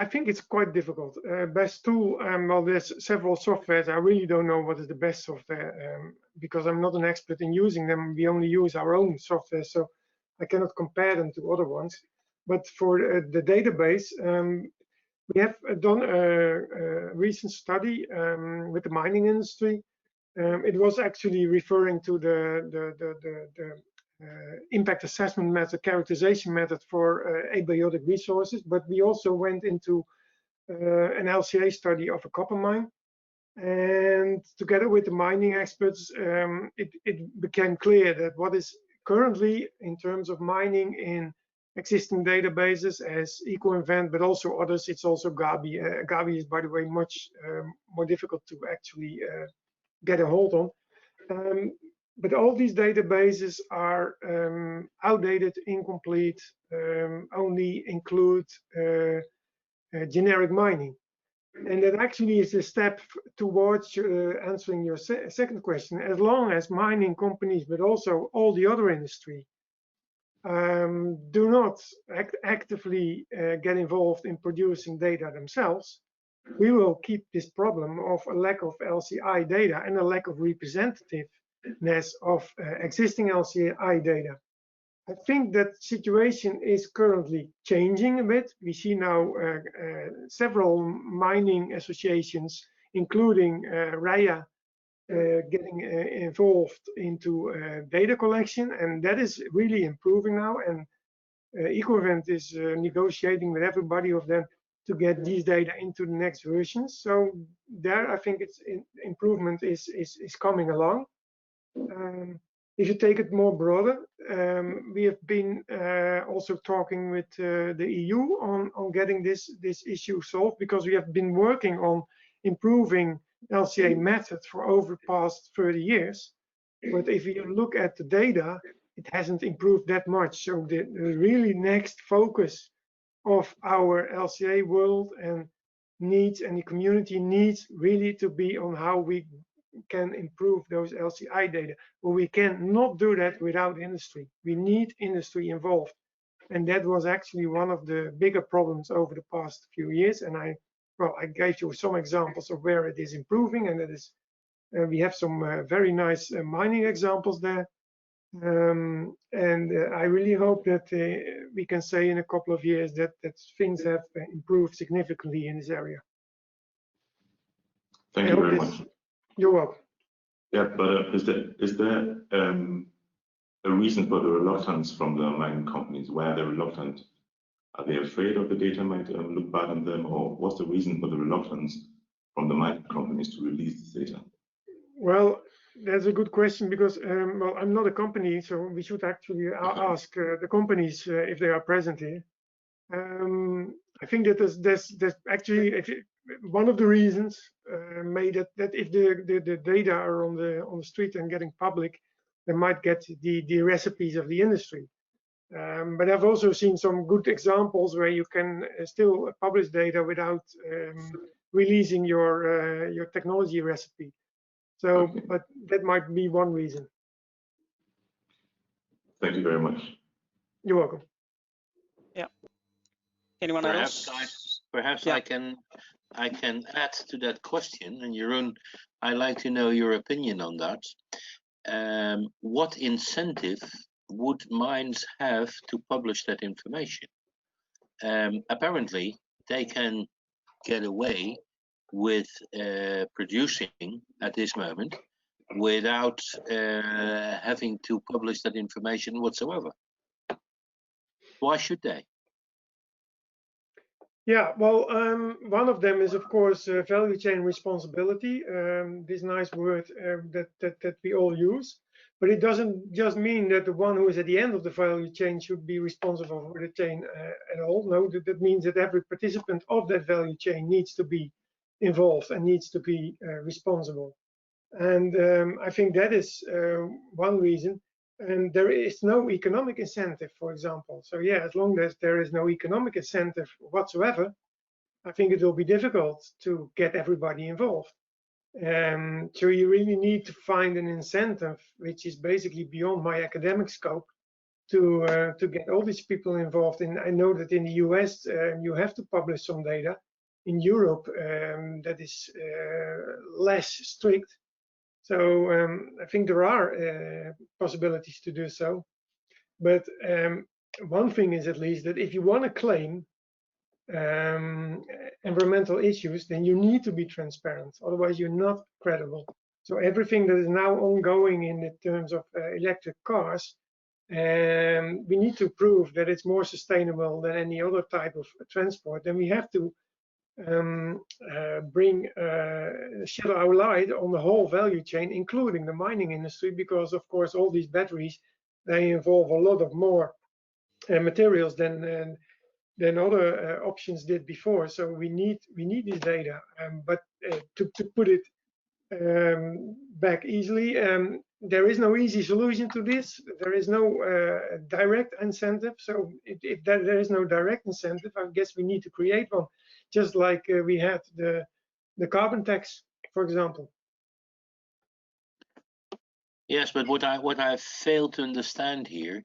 I think it's quite difficult. Best tool, well, there's several softwares. I really don't know what is the best software because I'm not an expert in using them. We only use our own software, so I cannot compare them to other ones. But for the database, we have done a recent study with the mining industry. It was actually referring to the impact assessment method, characterization method for abiotic resources, but we also went into an LCA study of a copper mine. And together with the mining experts, it became clear that what is currently in terms of mining in existing databases as EcoInvent, but also others, it's also Gabi. Gabi is, by the way, much more difficult to actually get a hold on. But all these databases are outdated, incomplete, only include generic mining. And that actually is a step towards answering your second question. As long as mining companies, but also all the other industry, do not actively get involved in producing data themselves, we will keep this problem of a lack of LCI data and a lack of representativeness of existing LCI data. I think that situation is currently changing a bit. We see now several mining associations, including REIA, getting involved into data collection, and that is really improving now. And Equivent is negotiating with everybody of them to get these data into the next versions. So there, I think it's improvement is coming along. If you take it more broader, we have been also talking with the EU on getting this issue solved, because we have been working on improving LCA methods for over the past 30 years. But if you look at the data, it hasn't improved that much. So the really next focus of our LCA world and needs, and the community needs, really to be on how we can improve those LCI data. But we cannot do that without industry. We need industry involved. And that was actually one of the bigger problems over the past few years. And I gave you some examples of where it is improving, and it is, we have some very nice mining examples there. And I really hope that we can say in a couple of years that things have improved significantly in this area. Thank you very much. You're welcome. Yeah, but is there a reason for the reluctance from the mining companies? Why are they reluctant? Are they afraid of the data might look bad on them, or what's the reason for the reluctance from the mining companies to release this data? Well, that's a good question, because well, I'm not a company, so we should actually ask the companies if they are present here. I think that there's actually one of the reasons made that if the data are on the street and getting public, they might get the recipes of the industry. But I've also seen some good examples where you can still publish data without releasing your technology recipe. So, Okay. but that might be one reason. Thank you very much. You're welcome. Yeah. Anyone Perhaps, else? guys, perhaps Yeah. I can add to that question. And Jeroen, I'd like to know your opinion on that. What incentive would mines have to publish that information? Apparently, they can get away with producing at this moment without having to publish that information whatsoever. Why should they? Yeah, well, one of them is, of course, value chain responsibility. This nice word that we all use, but it doesn't just mean that the one who is at the end of the value chain should be responsible for the chain at all. No, that means that every participant of that value chain needs to be involved and needs to be responsible. And I think that is one reason. And there is no economic incentive, for example. So yeah, as long as there is no economic incentive whatsoever, I think it will be difficult to get everybody involved. So you really need to find an incentive which is basically beyond my academic scope to get all these people involved. And I know that in the US you have to publish some data. In Europe that is less strict. So I think there are possibilities to do so. But one thing is at least that if you want to claim environmental issues, then you need to be transparent. Otherwise, you're not credible. So everything that is now ongoing in the terms of electric cars, we need to prove that it's more sustainable than any other type of transport. Then we have to shed our light on the whole value chain, including the mining industry, because of course all these batteries, they involve a lot of more materials than other options did before. So we need this data, but to put it back easily, there is no easy solution to this. There is no direct incentive. So if there is no direct incentive, I guess we need to create one, just like we had the carbon tax, for example. Yes, but what I fail to understand here,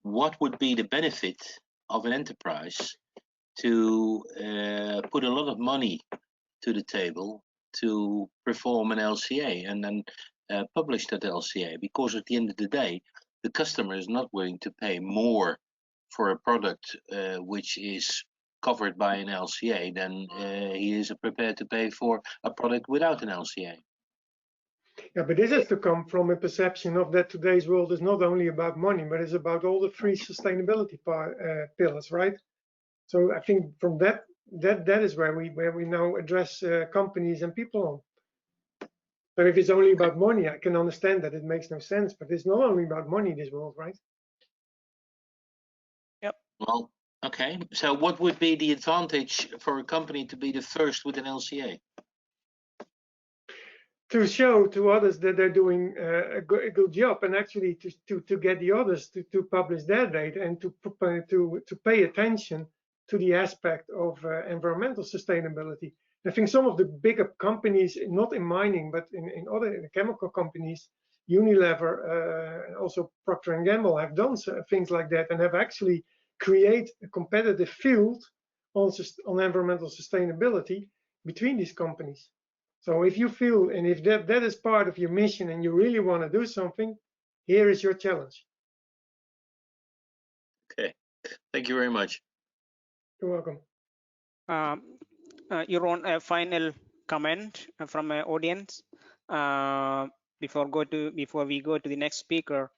what would be the benefit of an enterprise to put a lot of money to the table to perform an LCA and then publish that LCA? Because at the end of the day, the customer is not willing to pay more for a product which is covered by an LCA than he is prepared to pay for a product without an LCA. Yeah, but this has to come from a perception of that today's world is not only about money, but it's about all the three sustainability pillars, right? So I think from that is where we now address companies and people on. But if it's only about money, I can understand that it makes no sense. But it's not only about money, this world, right? Yep. Well, okay. So what would be the advantage for a company to be the first with an LCA? To show to others that they're doing a good job, and actually to get the others to publish their data and to pay attention to the aspect of environmental sustainability. I think some of the bigger companies, not in mining, but in other chemical companies, Unilever, also Procter & Gamble, have done things like that and have actually created a competitive field on environmental sustainability between these companies. So if you feel, and if that is part of your mission and you really want to do something, here is your challenge. Okay, thank you very much. You're welcome. Jeroen, a final comment from my audience before we go to the next speaker.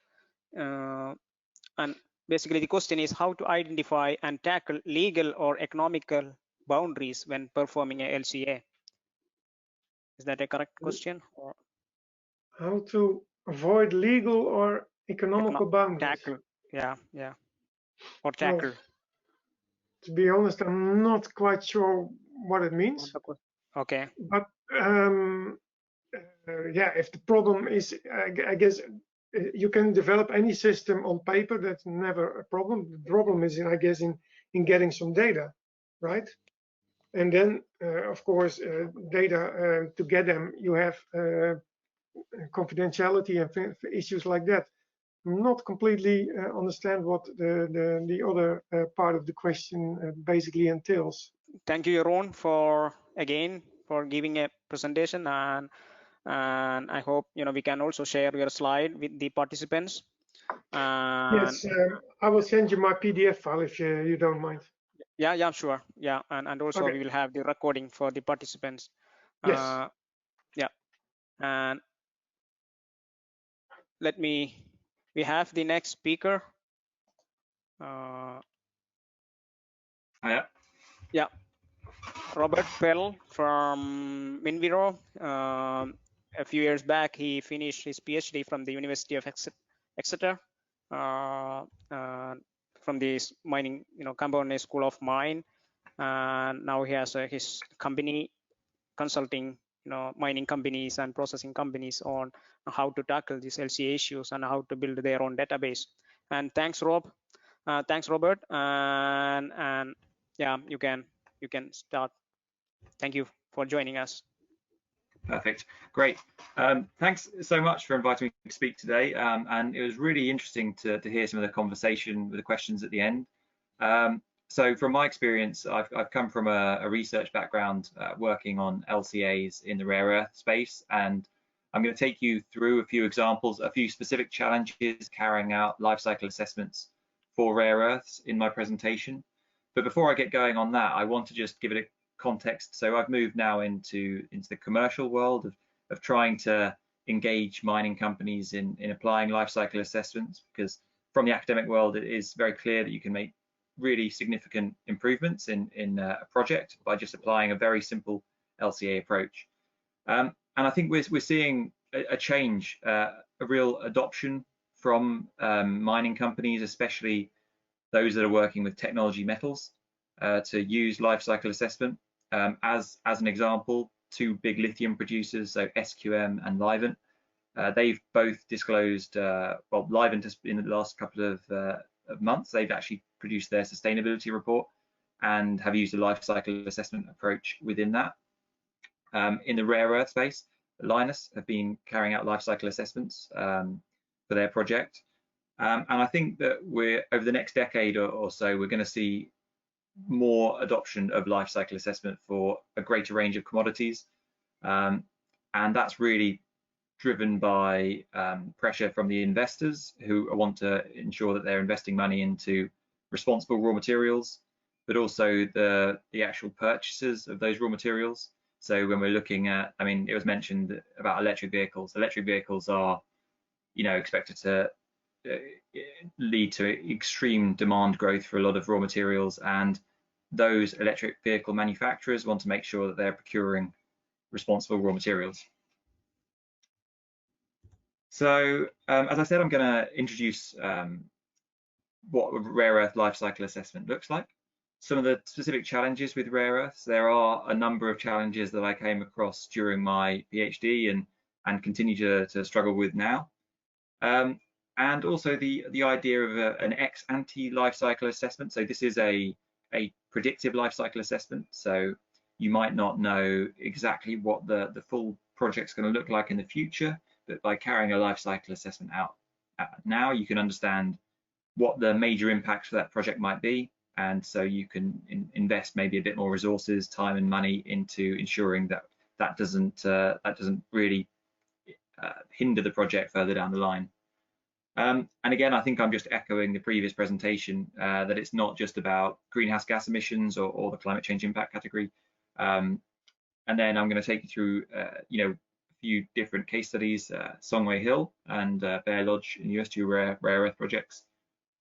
And basically the question is how to identify and tackle legal or economical boundaries when performing a LCA. Is that a correct question? Or how to avoid legal or economical boundaries? Tackle, yeah. Or tackle. Well, to be honest, I'm not quite sure what it means. Okay. But yeah, if the problem is, I guess you can develop any system on paper. That's never a problem. The problem is, I guess, in getting some data, right? And then, of course, data to get them, you have confidentiality and issues like that. Not completely understand what the other part of the question basically entails. Thank you, Jeroen, for giving a presentation, and I hope we can also share your slide with the participants. Yes, I will send you my PDF file if you don't mind. Yeah, sure. Yeah, and also okay. We will have the recording for the participants. Yes. Yeah, and we have the next speaker. Yeah, Robert Pell from Minviro. A few years back, he finished his PhD from the University of Exeter, from the mining, Camborne School of Mine, and now he has his company consulting, mining companies and processing companies on how to tackle these LCA issues and how to build their own database. And thanks, Rob. Thanks, Robert. And yeah, you can start. Thank you for joining us. Perfect. Great. Thanks so much for inviting me to speak today. And it was really interesting to hear some of the conversation with the questions at the end. So from my experience, I've come from a research background working on LCAs in the rare earth space, and I'm going to take you through a few examples, a few specific challenges carrying out life cycle assessments for rare earths in my presentation. But before I get going on that, I want to just give it a context. So I've moved now into the commercial world of trying to engage mining companies in applying life cycle assessments, because from the academic world, it is very clear that you can make really significant improvements in a project by just applying a very simple LCA approach. And I think we're seeing a change, a real adoption from mining companies, especially those that are working with technology metals, to use life cycle assessment. As an example, two big lithium producers, so SQM and Leiden, they've both disclosed, well, Leiden has, in the last couple of months, they've actually produced their sustainability report and have used a life cycle assessment approach within that. In the rare earth space, Linus have been carrying out life cycle assessments for their project. And I think that over the next decade or so, we're going to see more adoption of life cycle assessment for a greater range of commodities. And that's really driven by pressure from the investors who want to ensure that they're investing money into responsible raw materials, but also the actual purchasers of those raw materials. So when we're looking at, I mean, it was mentioned about electric vehicles. Electric vehicles are, you know, expected to lead to extreme demand growth for a lot of raw materials, and those electric vehicle manufacturers want to make sure that they're procuring responsible raw materials. So as I said, I'm going to introduce what a rare earth life cycle assessment looks like. Some of the specific challenges with rare earths. There are a number of challenges that I came across during my PhD and continue to struggle with now. And also the idea of an ex-ante life cycle assessment. So this is a predictive life cycle assessment. So you might not know exactly what the full project's going to look like in the future, but by carrying a life cycle assessment out now, you can understand what the major impacts for that project might be, and so you can invest maybe a bit more resources, time and money into ensuring that that doesn't really hinder the project further down the line. And again, I think I'm just echoing the previous presentation that it's not just about greenhouse gas emissions or the climate change impact category. And then I'm going to take you through you know, a few different case studies, Songway Hill and Bear Lodge in the US, two rare earth projects.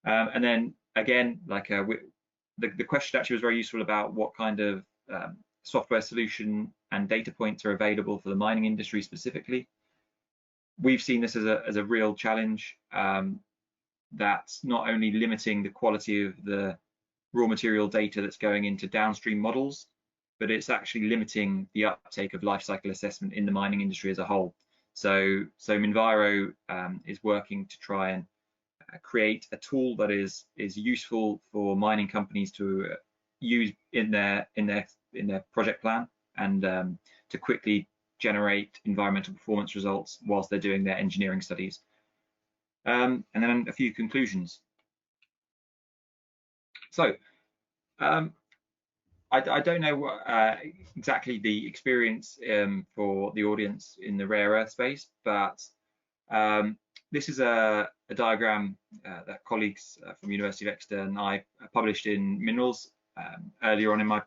And then again, like the question actually was very useful about what kind of software solution and data points are available for the mining industry specifically. We've seen this as a real challenge. That's not only limiting the quality of the raw material data that's going into downstream models, but it's actually limiting the uptake of life cycle assessment in the mining industry as a whole. So Minviro is working to try and create a tool that is useful for mining companies to use in their project plan, and to quickly generate environmental performance results whilst they're doing their engineering studies. And then a few conclusions. So I don't know what exactly the experience for the audience in the rare earth space, but this is a diagram that colleagues from University of Exeter and I published in Minerals earlier on in my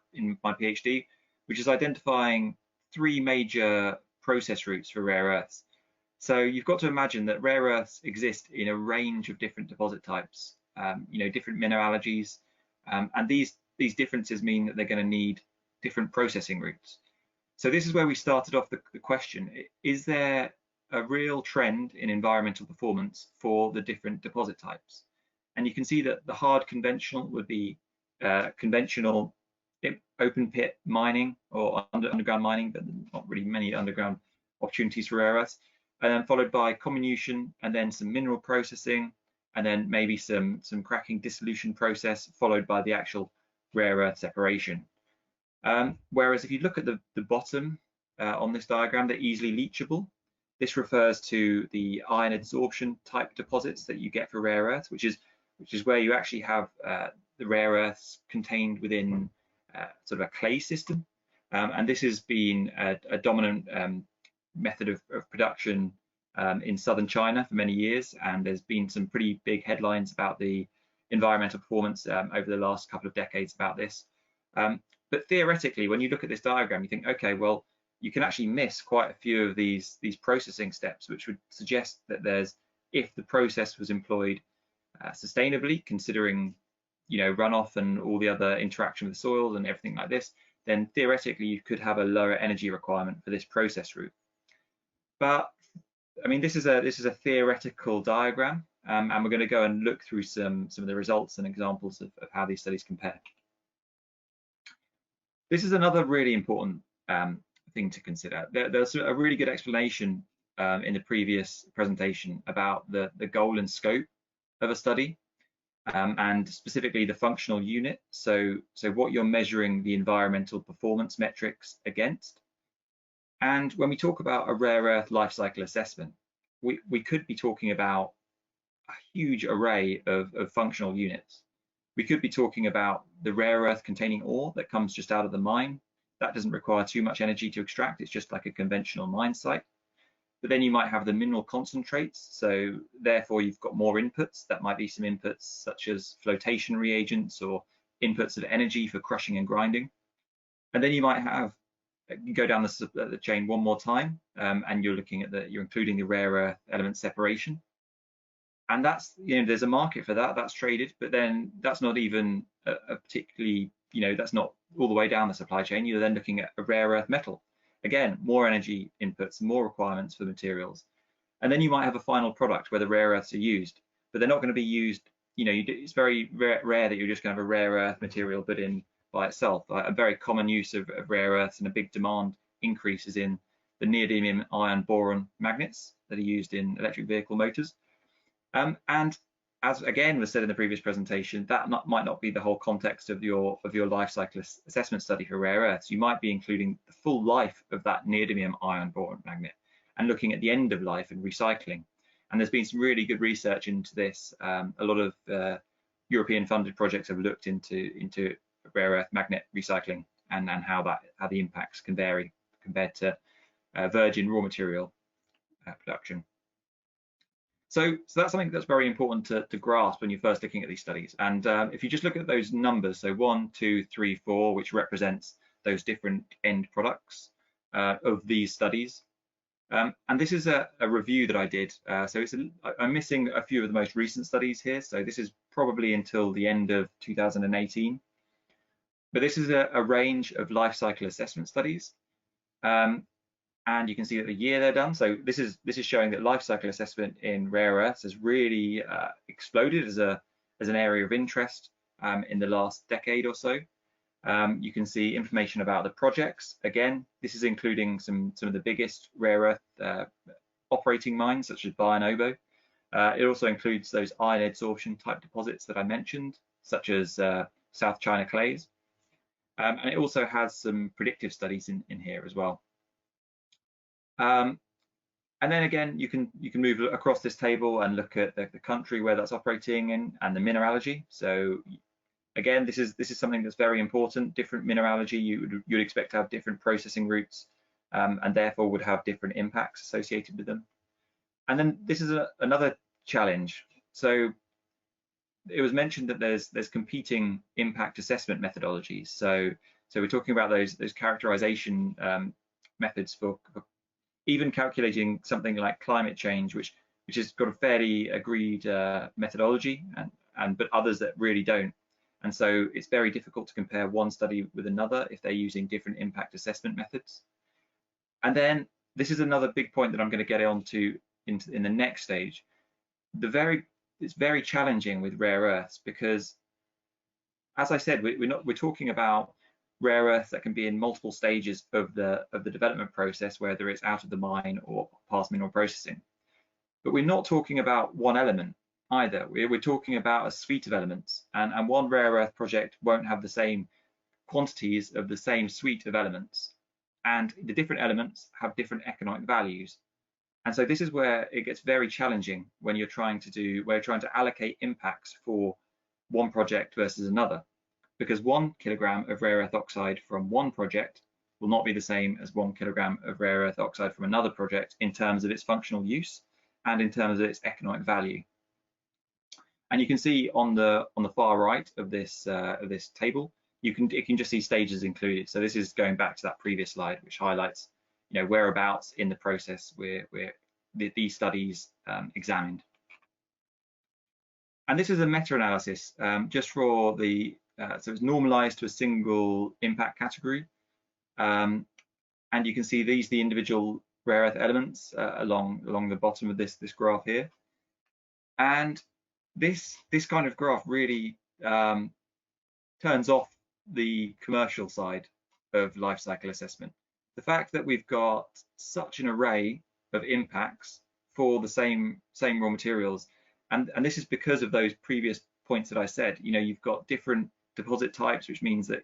PhD, which is identifying 3 major process routes for rare earths. So you've got to imagine that rare earths exist in a range of different deposit types, you know, different mineralogies, and these differences mean that they're going to need different processing routes. So this is where we started off the question: is there a real trend in environmental performance for the different deposit types? And you can see that the hard conventional would be conventional open pit mining or underground mining, but not really many underground opportunities for rare earths, and then followed by comminution, and then some mineral processing, and then maybe some cracking dissolution process, followed by the actual rare earth separation. Whereas if you look at the bottom on this diagram, they're easily leachable. This refers to the ion adsorption type deposits that you get for rare earths, which is where you actually have the rare earths contained within sort of a clay system. And this has been a dominant method of production in southern China for many years, and there's been some pretty big headlines about the environmental performance over the last couple of decades about this. But theoretically, when you look at this diagram, you think, okay, well, you can actually miss quite a few of these processing steps, which would suggest that if the process was employed sustainably, considering, you know, runoff and all the other interaction with the soils and everything like this, then theoretically you could have a lower energy requirement for this process route. But I mean, this is a theoretical diagram, and we're going to go and look through some of the results and examples of how these studies compare. This is another really important thing to consider. There's a really good explanation in the previous presentation about the goal and scope of a study, and specifically the functional unit. So what you're measuring the environmental performance metrics against. And when we talk about a rare earth life cycle assessment, we could be talking about a huge array of functional units. We could be talking about the rare earth containing ore that comes just out of the mine. That doesn't require too much energy to extract. It's just like a conventional mine site. But then you might have the mineral concentrates. So therefore you've got more inputs. That might be some inputs such as flotation reagents or inputs of energy for crushing and grinding. And then you might have you go down the chain one more time, and you're looking at you're including the rare earth element separation. And that's, there's a market for that, that's traded, but then that's not even a particularly, that's not all the way down the supply chain. You're then looking at a rare earth metal. Again, more energy inputs, more requirements for materials. And then you might have a final product where the rare earths are used, but they're not going to be used, it's very rare that you're just going to have a rare earth material put in by itself. A very common use of rare earths and a big demand increases in the neodymium iron boron magnets that are used in electric vehicle motors. And as again was said in the previous presentation, that might not be the whole context of your life cycle assessment study for rare earths. You might be including the full life of that neodymium iron boron magnet and looking at the end of life and recycling. And there's been some really good research into this. A lot of European funded projects have looked into rare earth magnet recycling and how the impacts can vary compared to virgin raw material production. So that's something that's very important to grasp when you're first looking at these studies. And if you just look at those numbers, so 1, 2, 3, 4, which represents those different end products of these studies. And this is a review that I did. So I'm missing a few of the most recent studies here. So this is probably until the end of 2018. But this is a range of life cycle assessment studies. And you can see that the year they're done. So this is showing that life cycle assessment in rare earths has really exploded as an area of interest in the last decade or so. You can see information about the projects. Again, this is including some of the biggest rare earth operating mines, such as Bayan-Obo. It also includes those iron adsorption type deposits that I mentioned, such as South China clays. And it also has some predictive studies in here as well. And then again, you can move across this table and look at the country where that's operating in and the mineralogy. So again, this is something that's very important. Different mineralogy, you'd expect to have different processing routes, and therefore would have different impacts associated with them. And then this is another challenge. So it was mentioned that there's competing impact assessment methodologies. So we're talking about those characterization methods for even calculating something like climate change, which has got a fairly agreed methodology, but others that really don't. And so it's very difficult to compare one study with another if they're using different impact assessment methods. And then this is another big point that I'm going to get onto in the next stage. It's very challenging with rare earths because, as I said, we're talking about rare earths that can be in multiple stages of the development process, whether it's out of the mine or past mineral processing. But we're not talking about one element either. We're talking about a suite of elements, and one rare earth project won't have the same quantities of the same suite of elements, and the different elements have different economic values. And so this is where it gets very challenging when you're trying to allocate impacts for one project versus another, because 1 kilogram of rare earth oxide from one project will not be the same as 1 kilogram of rare earth oxide from another project in terms of its functional use and in terms of its economic value. And you can see on the far right of this table, it can just see stages included. So this is going back to that previous slide, which highlights whereabouts in the process where these studies examined. And this is a meta-analysis just for the so it's normalized to a single impact category, and you can see the individual rare earth elements along the bottom of this graph here. And this kind of graph really turns off the commercial side of life cycle assessment. The fact that we've got such an array of impacts for the same raw materials, and this is because of those previous points that I said. You've got different deposit types, which means that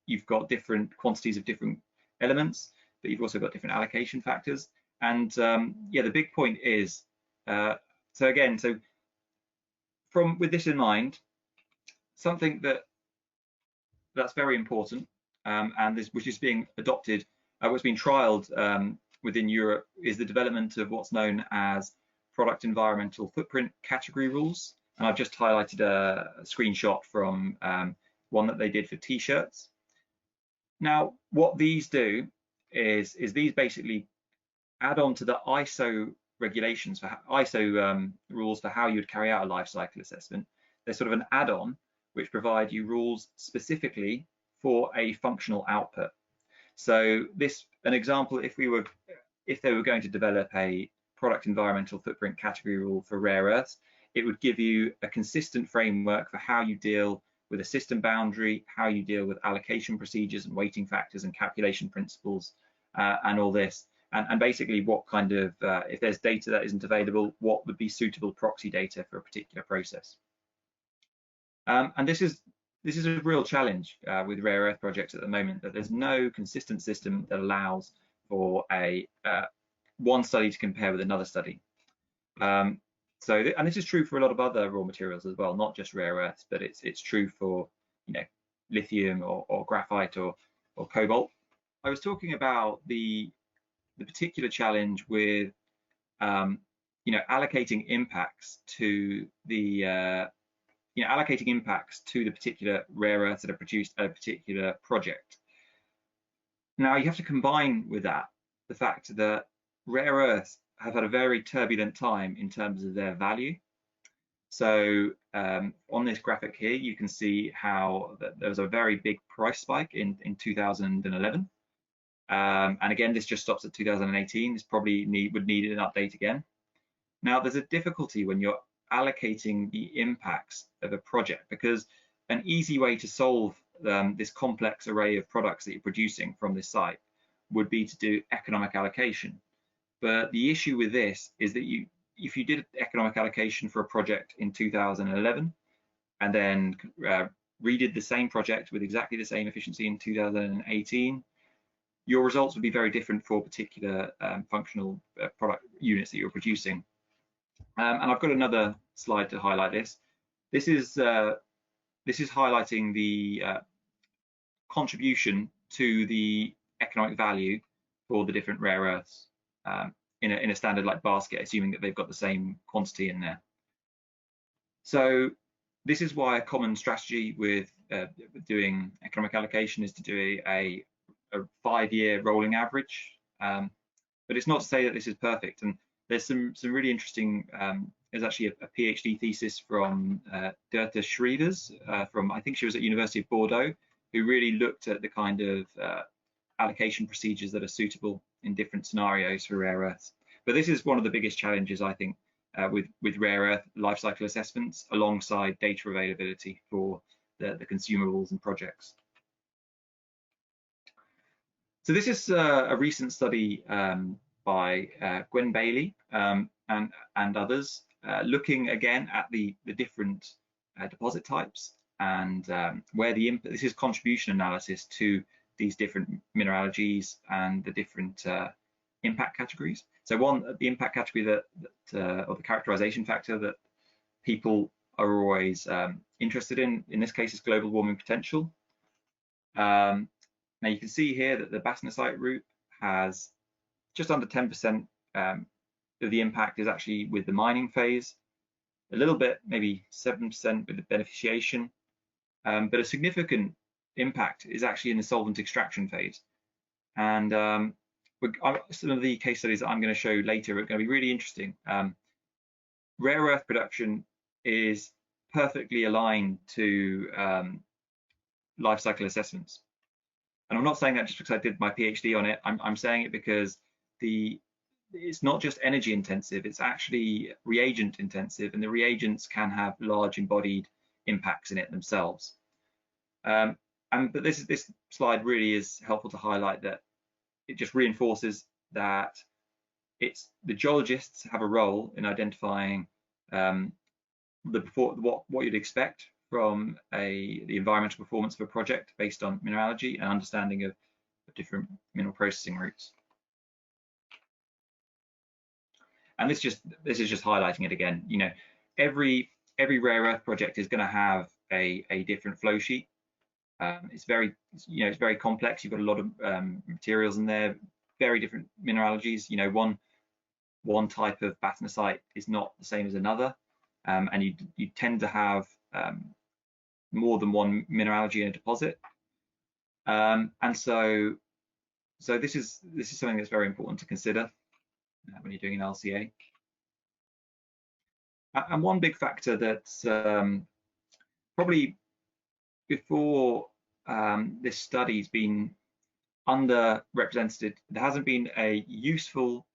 you've got different quantities of different elements, but you've also got different allocation factors. And yeah, the big point is with this in mind, something that's very important, and which is being adopted, what's been trialed within Europe, is the development of what's known as product environmental footprint category rules. And I've just highlighted a screenshot from one that they did for t-shirts. Now, what these do is these basically add on to the ISO regulations for ISO rules for how you would carry out a life cycle assessment. They're sort of an add-on which provide you rules specifically for a functional output. So an example, if they were going to develop a product environmental footprint category rule for rare earths, it would give you a consistent framework for how you deal with a system boundary, how you deal with allocation procedures and weighting factors and calculation principles and all this. And basically what kind of, if there's data that isn't available, what would be suitable proxy data for a particular process. And this is a real challenge with rare earth projects at the moment, that there's no consistent system that allows for one study to compare with another study. And this is true for a lot of other raw materials as well, not just rare earths, but it's true for, you know, lithium or graphite or cobalt. I was talking about the particular challenge with allocating impacts to the particular rare earths that are produced at a particular project. Now you have to combine with that the fact that rare earths have had a very turbulent time in terms of their value. So on this graphic here, you can see how there was a very big price spike in 2011. And again, this just stops at 2018. This probably would need an update again. Now, there's a difficulty when you're allocating the impacts of a project, because an easy way to solve this complex array of products that you're producing from this site would be to do economic allocation. But the issue with this is that if you did economic allocation for a project in 2011 and then redid the same project with exactly the same efficiency in 2018, your results would be very different for particular functional product units that you're producing. And I've got another slide to highlight this. This is highlighting the contribution to the economic value for the different rare earths in a standard like basket, assuming that they've got the same quantity in there. So this is why a common strategy with doing economic allocation is to do a 5-year rolling average. But it's not to say that this is perfect. And there's some really interesting, there's actually a PhD thesis from Dirte Schrievers from, I think she was at University of Bordeaux, who really looked at the kind of allocation procedures that are suitable in different scenarios for rare earths. But this is one of the biggest challenges, I think, with rare earth life cycle assessments, alongside data availability for the consumables and projects. So this is a recent study by Gwen Bailey and others, looking again at the different deposit types and where this is contribution analysis to these different mineralogies and the different impact categories. So the impact category or the characterization factor that people are always interested in this case, is global warming potential. Now you can see here that the bastnasite route has just under 10% of the impact is actually with the mining phase, a little bit, maybe 7% with the beneficiation, but a significant impact is actually in the solvent extraction phase. And some of the case studies that I'm going to show later are going to be really interesting. Rare earth production is perfectly aligned to life cycle assessments. And I'm not saying that just because I did my PhD on it. I'm saying it because it's not just energy intensive, it's actually reagent intensive, and the reagents can have large embodied impacts in it themselves. But this slide really is helpful to highlight that it just reinforces that the geologists have a role in identifying what you'd expect from the environmental performance of a project based on mineralogy and understanding of different mineral processing routes. And this is just highlighting it again. You know, every rare earth project is going to have a different flow sheet. It's very complex. You've got a lot of materials in there, very different mineralogies. You know, one type of bastnasite is not the same as another, and you tend to have more than one mineralogy in a deposit. And so So this is something that's very important to consider when you're doing an LCA. And one big factor that's probably before this study's been underrepresented, there hasn't been a useful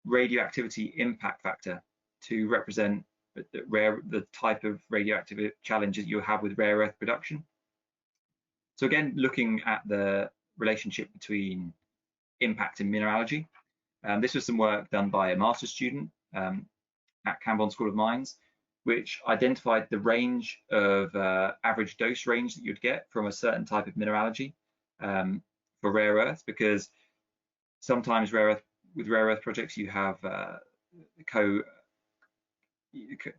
radioactivity impact factor to represent the type of radioactive challenges you have with rare earth production. So again, looking at the relationship between impact and mineralogy, this was some work done by a master's student at Camborne School of Mines, which identified the range of average dose range that you'd get from a certain type of mineralogy for rare earth, because sometimes with rare earth projects you have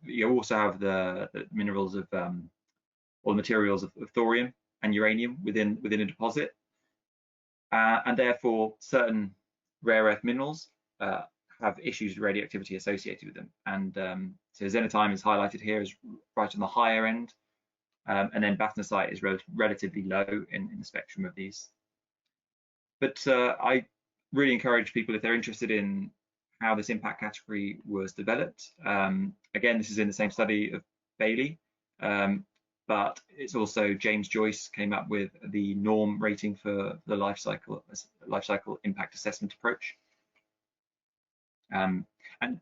you also have the minerals of or the materials of thorium and uranium within a deposit, and therefore certain rare earth minerals have issues with radioactivity associated with them. And so xenotime is highlighted here as right on the higher end, and then baptensite is relatively low in the spectrum of these. But I really encourage people, if they're interested in how this impact category was developed, again, this is in the same study of Bailey, but it's also James Joyce came up with the norm rating for the life cycle impact assessment approach. And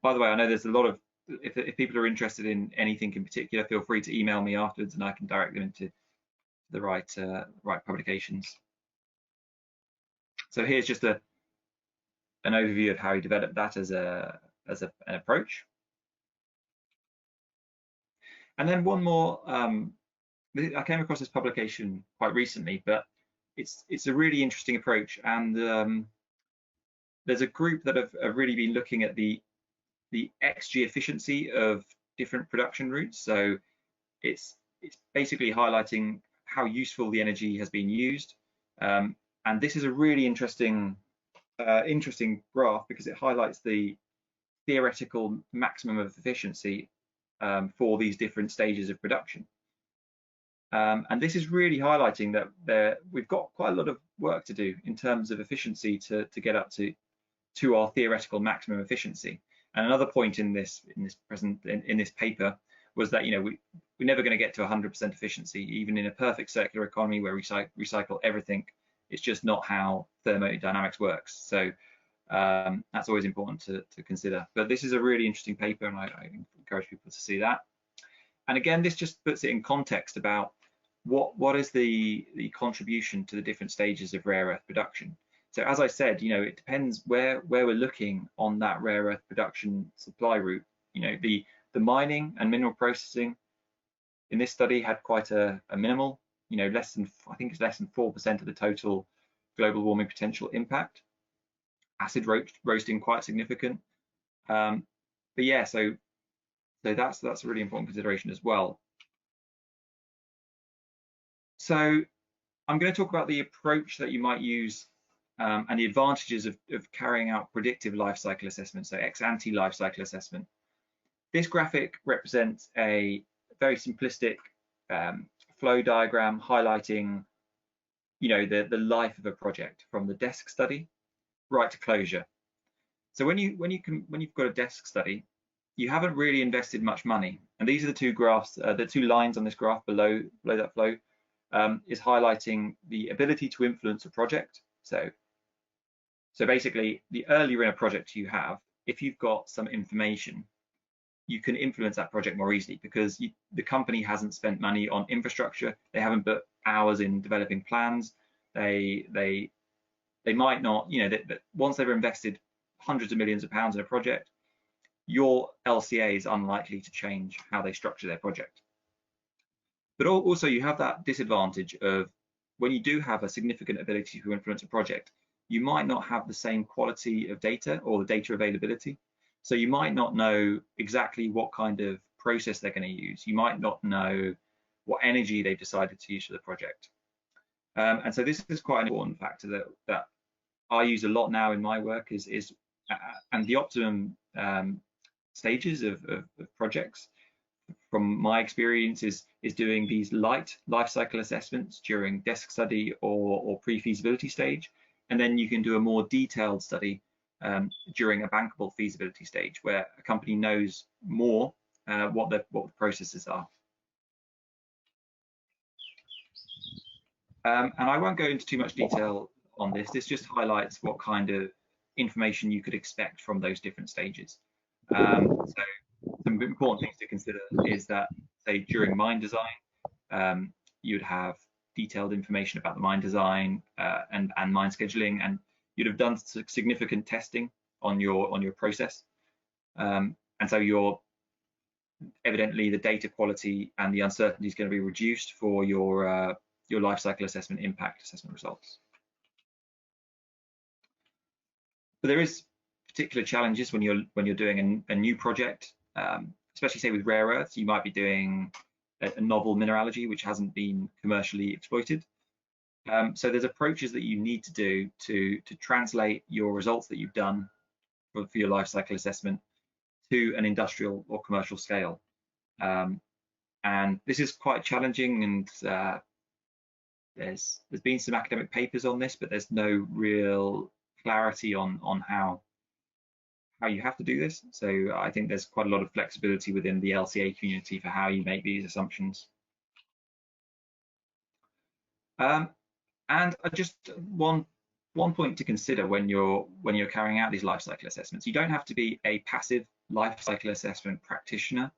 by the way, I know there's a lot of, if people are interested in anything in particular, feel free to email me afterwards and I can direct them into the right publications. So here's just an overview of how he developed that as an approach. And then one more, I came across this publication quite recently, but it's a really interesting approach, and there's a group that have really been looking at the XG efficiency of different production routes. So it's basically highlighting how useful the energy has been used, and this is a really interesting graph because it highlights the theoretical maximum of efficiency for these different stages of production. And this is really highlighting that we've got quite a lot of work to do in terms of efficiency to get up to our theoretical maximum efficiency. And another point in this paper was that, you know, we're never going to get to 100% efficiency, even in a perfect circular economy where we recycle everything. It's just not how thermodynamics works. So that's always important to consider. But this is a really interesting paper, and I encourage people to see that. And again, this just puts it in context about what is the contribution to the different stages of rare earth production. So as I said, you know, it depends where we're looking on that rare earth production supply route. You know, the mining and mineral processing in this study had quite a minimal, you know, I think it's less than 4% of the total global warming potential impact. Acid roasting quite significant. But yeah, so that's a really important consideration as well. So I'm going to talk about the approach that you might use and the advantages of carrying out predictive life cycle assessment, so ex-ante life cycle assessment. This graphic represents a very simplistic flow diagram highlighting, you know, the life of a project from the desk study right to closure. So when you've got a desk study, you haven't really invested much money, and these are the two graphs, the two lines on this graph below that flow is highlighting the ability to influence a project. So basically, the earlier in a project you have, if you've got some information, you can influence that project more easily because the company hasn't spent money on infrastructure. They haven't put hours in developing plans. They might not, you know, that once they've invested hundreds of millions of pounds in a project, your LCA is unlikely to change how they structure their project. But also you have that disadvantage of when you do have a significant ability to influence a project, you might not have the same quality of data or the data availability. So you might not know exactly what kind of process they're going to use. You might not know what energy they've decided to use for the project. And so this is quite an important factor that I use a lot now in my work and the optimum stages of projects from my experience is doing these light life cycle assessments during desk study or pre-feasibility stage, and then you can do a more detailed study during a bankable feasibility stage, where a company knows more what the processes are. And I won't go into too much detail on this. This just highlights what kind of information you could expect from those different stages. So some important things to consider is that, say, during mine design, you'd have detailed information about the mine design and mine scheduling, and you'd have done significant testing on your process. And so evidently the data quality and the uncertainty is going to be reduced for your life cycle assessment impact assessment results. But there is particular challenges when you're doing a new project, especially say with rare earths. You might be doing a novel mineralogy which hasn't been commercially exploited. So there's approaches that you need to do to translate your results that you've done for your life cycle assessment to an industrial or commercial scale. And this is quite challenging, and there's been some academic papers on this, but there's no real clarity on how you have to do this. So I think there's quite a lot of flexibility within the LCA community for how you make these assumptions. And just one point to consider when you're carrying out these life cycle assessments: you don't have to be a passive life cycle assessment practitioner.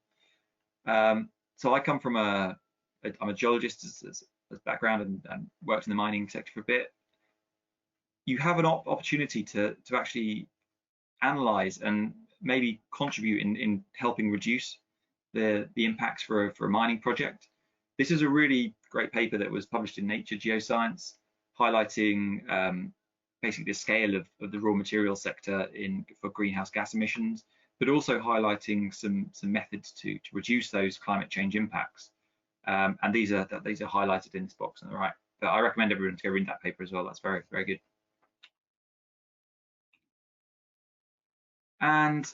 So I come from I'm a geologist as background and worked in the mining sector for a bit. You have an opportunity to actually analyze and maybe contribute in helping reduce the impacts for a mining project. This is a really great paper that was published in Nature Geoscience, highlighting basically the scale of the raw materials sector for greenhouse gas emissions, but also highlighting some methods to reduce those climate change impacts. And these are highlighted in this box on the right. But I recommend everyone to go read that paper as well. That's very, very good. And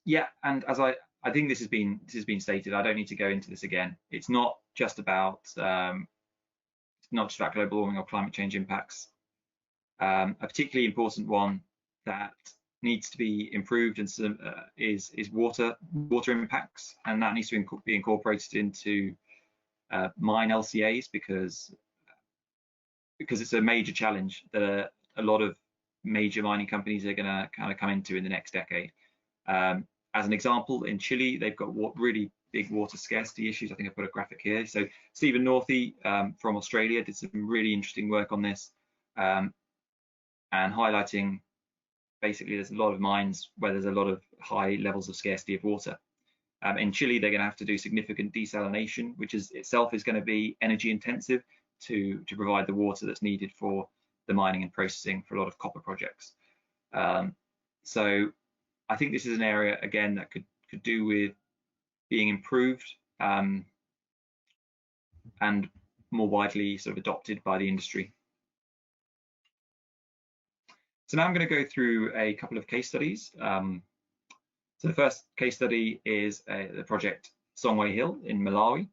yeah, and as I think this has been stated, I don't need to go into this again. It's not just about global warming or climate change impacts. A particularly important one that needs to be improved and is water impacts, and that needs to be incorporated into mine LCAs because it's a major challenge that a lot of major mining companies are going to kind of come into in the next decade. As an example, in Chile, they've got really big water scarcity issues. I think I've got a graphic here. So Stephen Northey from Australia did some really interesting work on this, and highlighting basically there's a lot of mines where there's a lot of high levels of scarcity of water. In Chile, they're going to have to do significant desalination, which itself is going to be energy intensive to provide the water that's needed for the mining and processing for a lot of copper projects. So I think this is an area, again, that could do with being improved and more widely sort of adopted by the industry. So now I'm going to go through a couple of case studies. So the first case study is the project Songwe Hill in Malawi.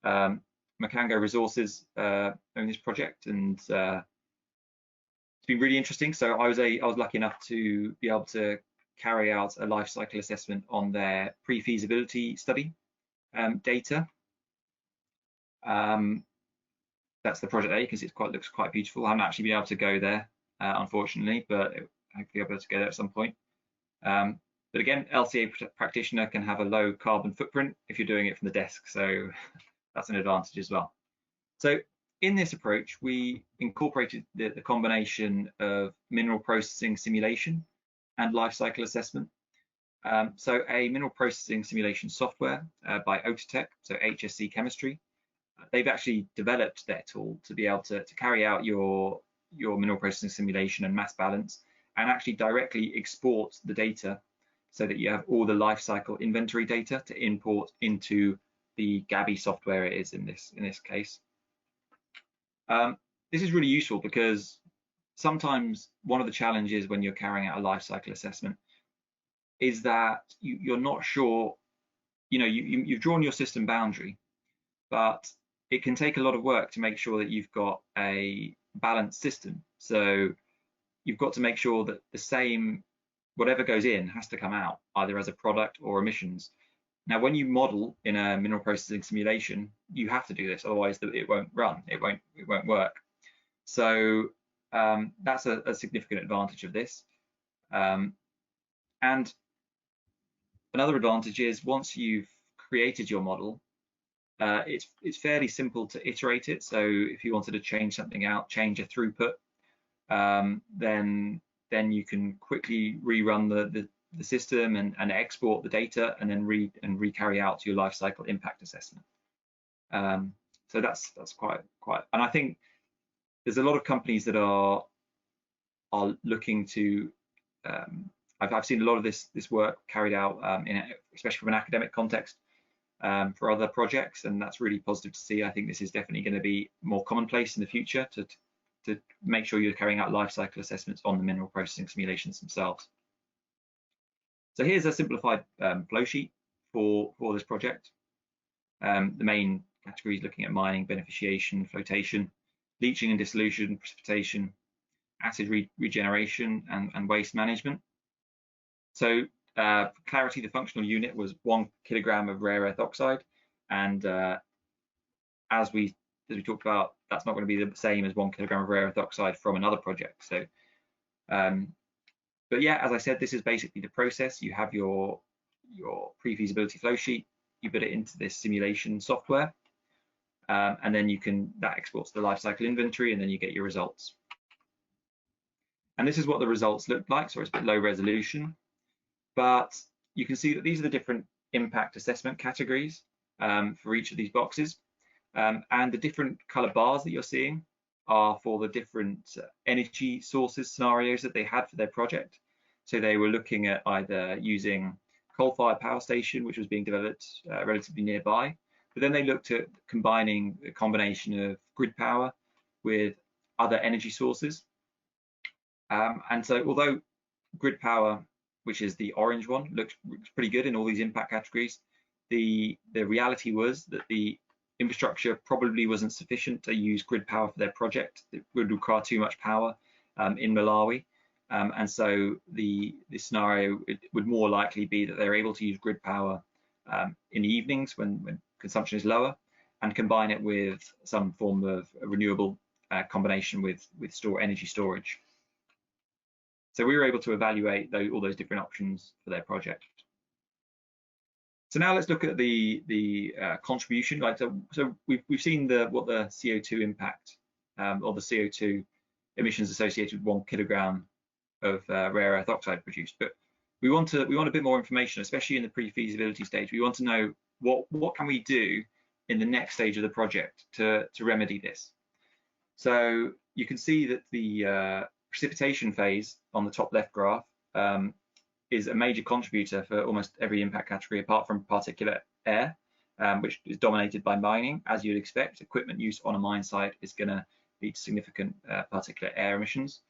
Makango Resources own this project, and it's been really interesting. So I was lucky enough to be able to carry out a life cycle assessment on their pre-feasibility study data. That's the project there. You can see it looks quite beautiful. I haven't actually been able to go there, unfortunately, but hopefully I'll be able to go there at some point. But again, LCA practitioner can have a low carbon footprint if you're doing it from the desk, so that's an advantage as well. So in this approach, we incorporated the combination of mineral processing simulation and life cycle assessment. So a mineral processing simulation software by Ototech, so HSC Chemistry. They've actually developed their tool to be able to carry out your mineral processing simulation and mass balance, and actually directly export the data so that you have all the life cycle inventory data to import into the Gabi software it is in this case. This is really useful because sometimes one of the challenges when you're carrying out a life cycle assessment is that you're not sure, you've drawn your system boundary, but it can take a lot of work to make sure that you've got a balanced system. So you've got to make sure that the same, whatever goes in has to come out, either as a product or emissions. Now, when you model in a mineral processing simulation, you have to do this, otherwise it won't run, it won't work. So that's a significant advantage of this. And another advantage is once you've created your model, it's fairly simple to iterate it. So if you wanted to change something out, change a throughput, then you can quickly rerun the system and export the data and then re-carry out your life cycle impact assessment. So that's quite, and I think there's a lot of companies that are looking to. I've seen a lot of this work carried out, especially from an academic context, for other projects, and that's really positive to see. I think this is definitely going to be more commonplace in the future to make sure you're carrying out life cycle assessments on the mineral processing simulations themselves. So here's a simplified flow sheet for this project. The main categories looking at mining, beneficiation, flotation, leaching and dissolution, precipitation, acid regeneration, and waste management. So for clarity, the functional unit was 1 kilogram of rare earth oxide, and as we talked about, that's not going to be the same as 1 kilogram of rare earth oxide from another project. So, but yeah, as I said, this is basically the process. You have your pre-feasibility flow sheet, you put it into this simulation software, and then that exports the lifecycle inventory, and then you get your results. And this is what the results look like. So it's a bit low resolution, but you can see that these are the different impact assessment categories for each of these boxes. And the different color bars that you're seeing are for the different energy sources scenarios that they had for their project. So they were looking at either using coal-fired power station, which was being developed relatively nearby, but then they looked at combining a combination of grid power with other energy sources. And so although grid power, which is the orange one, looks pretty good in all these impact categories, the reality was that the infrastructure probably wasn't sufficient to use grid power for their project. It would require too much power in Malawi. And so the scenario, it would more likely be that they're able to use grid power in the evenings when consumption is lower, and combine it with some form of renewable combination with energy storage. So we were able to evaluate all those different options for their project. So now let's look at the contribution. So we've seen what the CO2 impact or the CO2 emissions associated with 1 kilogram of rare earth oxide produced, but we want a bit more information, especially in the pre-feasibility stage. We want to know what can we do in the next stage of the project to remedy this. So you can see that the precipitation phase on the top left graph is a major contributor for almost every impact category apart from particulate air, which is dominated by mining. As you'd expect, equipment use on a mine site is going to lead to significant particulate air emissions.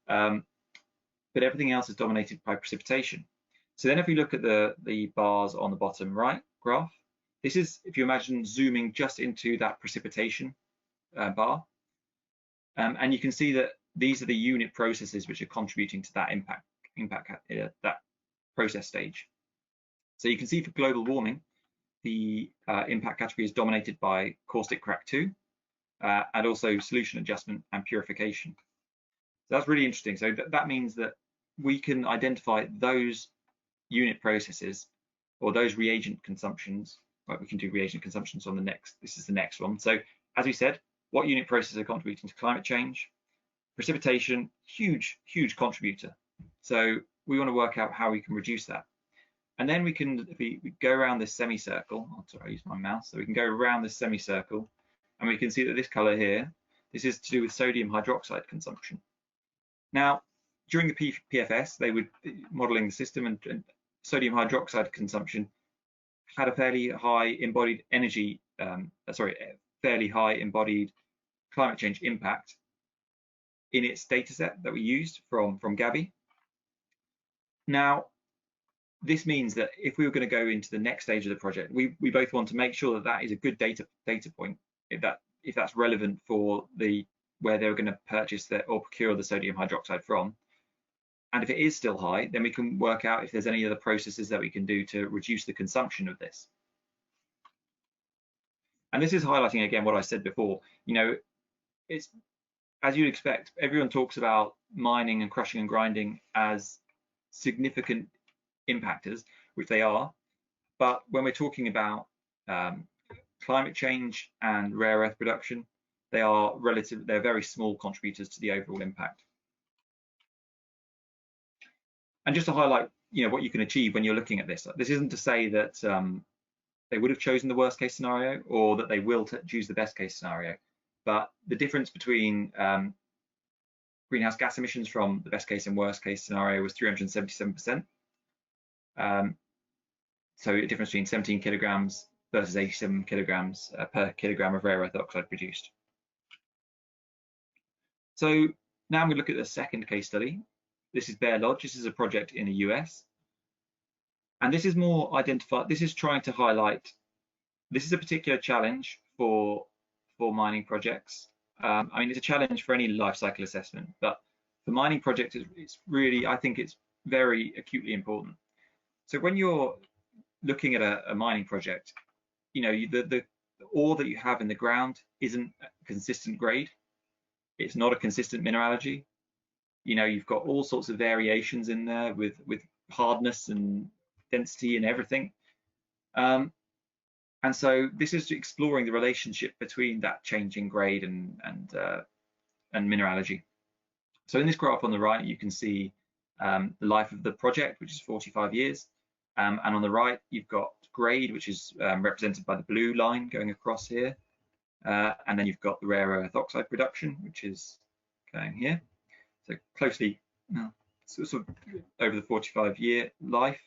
But everything else is dominated by precipitation. So then if we look at the bars on the bottom right graph, this is, if you imagine zooming just into that precipitation bar, and you can see that these are the unit processes which are contributing to that that process stage. So you can see for global warming, the impact category is dominated by caustic crack 2, and also solution adjustment and purification. So that's really interesting. So that means that we can identify those unit processes or those reagent consumptions. Right, we can do reagent consumptions on the next. This is the next one. So as we said, what unit processes are contributing to climate change? Precipitation, huge contributor. So we want to work out how we can reduce that. And then we can, if we go around this semicircle, I use my mouse, so we can go around this semicircle, and we can see that this color here, this is to do with sodium hydroxide consumption. Now, during the PFS, they were modeling the system, and sodium hydroxide consumption had a fairly high embodied energy, fairly high embodied climate change impact in its data set that we used from Gabi. Now, this means that if we were going to go into the next stage of the project, we both want to make sure that that is a good data point, if that's relevant for the where they're going to purchase or procure the sodium hydroxide from. And if it is still high, then we can work out if there's any other processes that we can do to reduce the consumption of this. And this is highlighting again what I said before. You know, it's, as you'd expect, everyone talks about mining and crushing and grinding as significant impactors, which they are. But when we're talking about climate change and rare earth production, they're very small contributors to the overall impact. And just to highlight, you know, what you can achieve when you're looking at this. This isn't to say that they would have chosen the worst case scenario or that they will choose the best case scenario. But the difference between greenhouse gas emissions from the best case and worst case scenario was 377%. So a difference between 17 kilograms versus 87 kilograms per kilogram of rare earth oxide produced. So now I'm going to look at the second case study. This is Bear Lodge. This is a project in the US. And this is more identified, this is trying to highlight, this is a particular challenge for mining projects. I mean, it's a challenge for any life cycle assessment, but for mining projects, it's really, I think it's very acutely important. So when you're looking at a mining project, you know, the ore that you have in the ground isn't a consistent grade. It's not a consistent mineralogy. You know, you've got all sorts of variations in there with hardness and density and everything. And so this is exploring the relationship between that changing grade and mineralogy. So in this graph on the right, you can see the life of the project, which is 45 years. And on the right, you've got grade, which is represented by the blue line going across here. And then you've got the rare earth oxide production, which is going here. So closely, sort of over the 45-year life.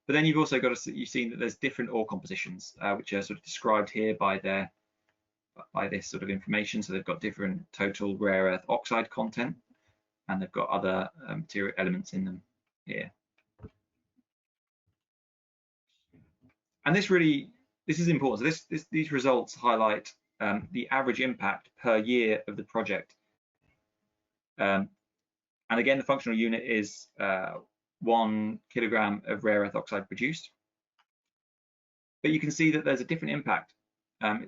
But then you've also got you've seen that there's different ore compositions, which are sort of described here by this sort of information. So they've got different total rare earth oxide content, and they've got other material elements in them here. And this is important. So these results highlight the average impact per year of the project. And again, the functional unit is 1 kilogram of rare earth oxide produced. But you can see that there's a different impact,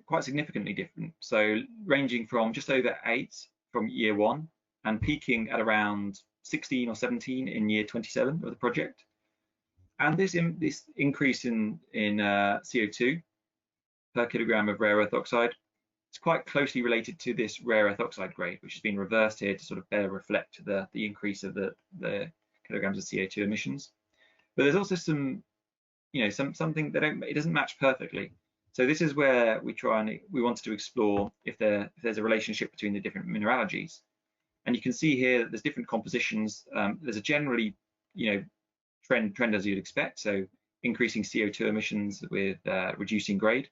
quite significantly different. So ranging from just over 8 from year 1 and peaking at around 16 or 17 in year 27 of the project. And this increase in CO2 per kilogram of rare earth oxide is quite closely related to this rare earth oxide grade, which has been reversed here to sort of better reflect the increase of the kilograms of CO2 emissions. But there's also some, you know, something that it doesn't match perfectly. So this is where we wanted to explore if there's a relationship between the different mineralogies. And you can see here that there's different compositions. There's a generally, you know, trend as you'd expect. So increasing CO2 emissions with reducing grade.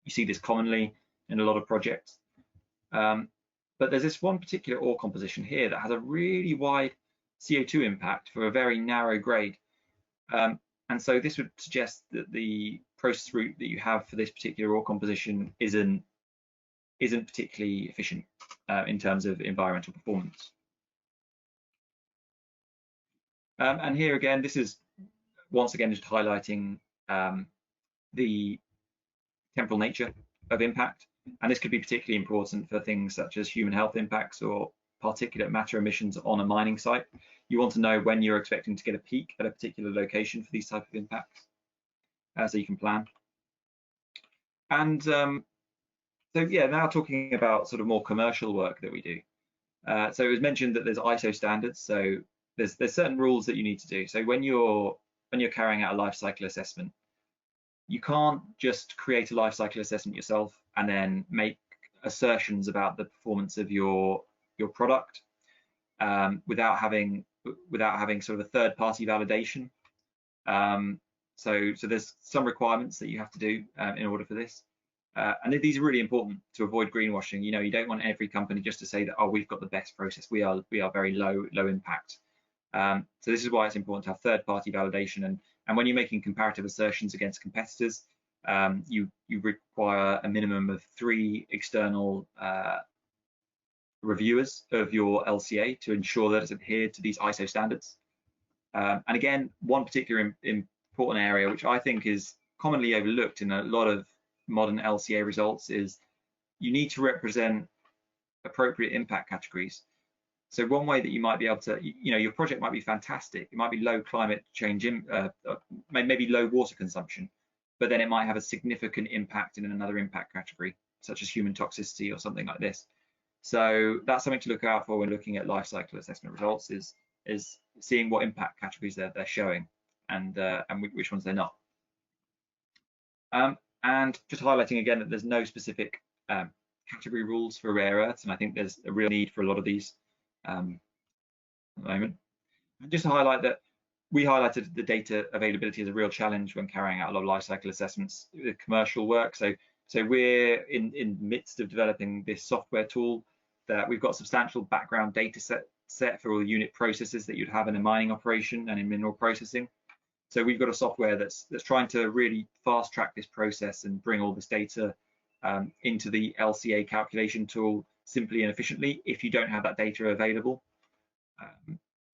You see this commonly in a lot of projects. But there's this one particular ore composition here that has a really wide CO2 impact for a very narrow grade. And so this would suggest that the process route that you have for this particular ore composition isn't particularly efficient in terms of environmental performance. And here again, this is once again just highlighting the temporal nature of impact. And this could be particularly important for things such as human health impacts or particulate matter emissions on a mining site. You want to know when you're expecting to get a peak at a particular location for these type of impacts, so you can plan. And so yeah, now talking about sort of more commercial work that we do. So it was mentioned that there's ISO standards. So there's certain rules that you need to do. So when you're carrying out a life cycle assessment, you can't just create a life cycle assessment yourself and then make assertions about the performance of your product without having sort of a third-party validation. So there's some requirements that you have to do in order for this. And these are really important to avoid greenwashing. You know, you don't want every company just to say that, oh, we've got the best process. We are very low impact. So this is why it's important to have third-party validation. And when you're making comparative assertions against competitors, you require a minimum of 3 external reviewers of your LCA to ensure that it's adhered to these ISO standards. And again, one particular important area, which I think is commonly overlooked in a lot of modern LCA results, is you need to represent appropriate impact categories. So one way that you might be able to, your project might be fantastic. It might be low climate change, maybe low water consumption, but then it might have a significant impact in another impact category, such as human toxicity or something like this. So that's something to look out for when looking at life cycle assessment results, is seeing what impact categories they're showing and which ones they're not. And just highlighting again that there's no specific category rules for rare earths, and I think there's a real need for a lot of these at the moment. And just to highlight that we highlighted the data availability as a real challenge when carrying out a lot of life cycle assessments, commercial work. So we're in the midst of developing this software tool that we've got substantial background data set for all the unit processes that you'd have in a mining operation and in mineral processing. So we've got a software that's trying to really fast track this process and bring all this data into the LCA calculation tool simply and efficiently if you don't have that data available.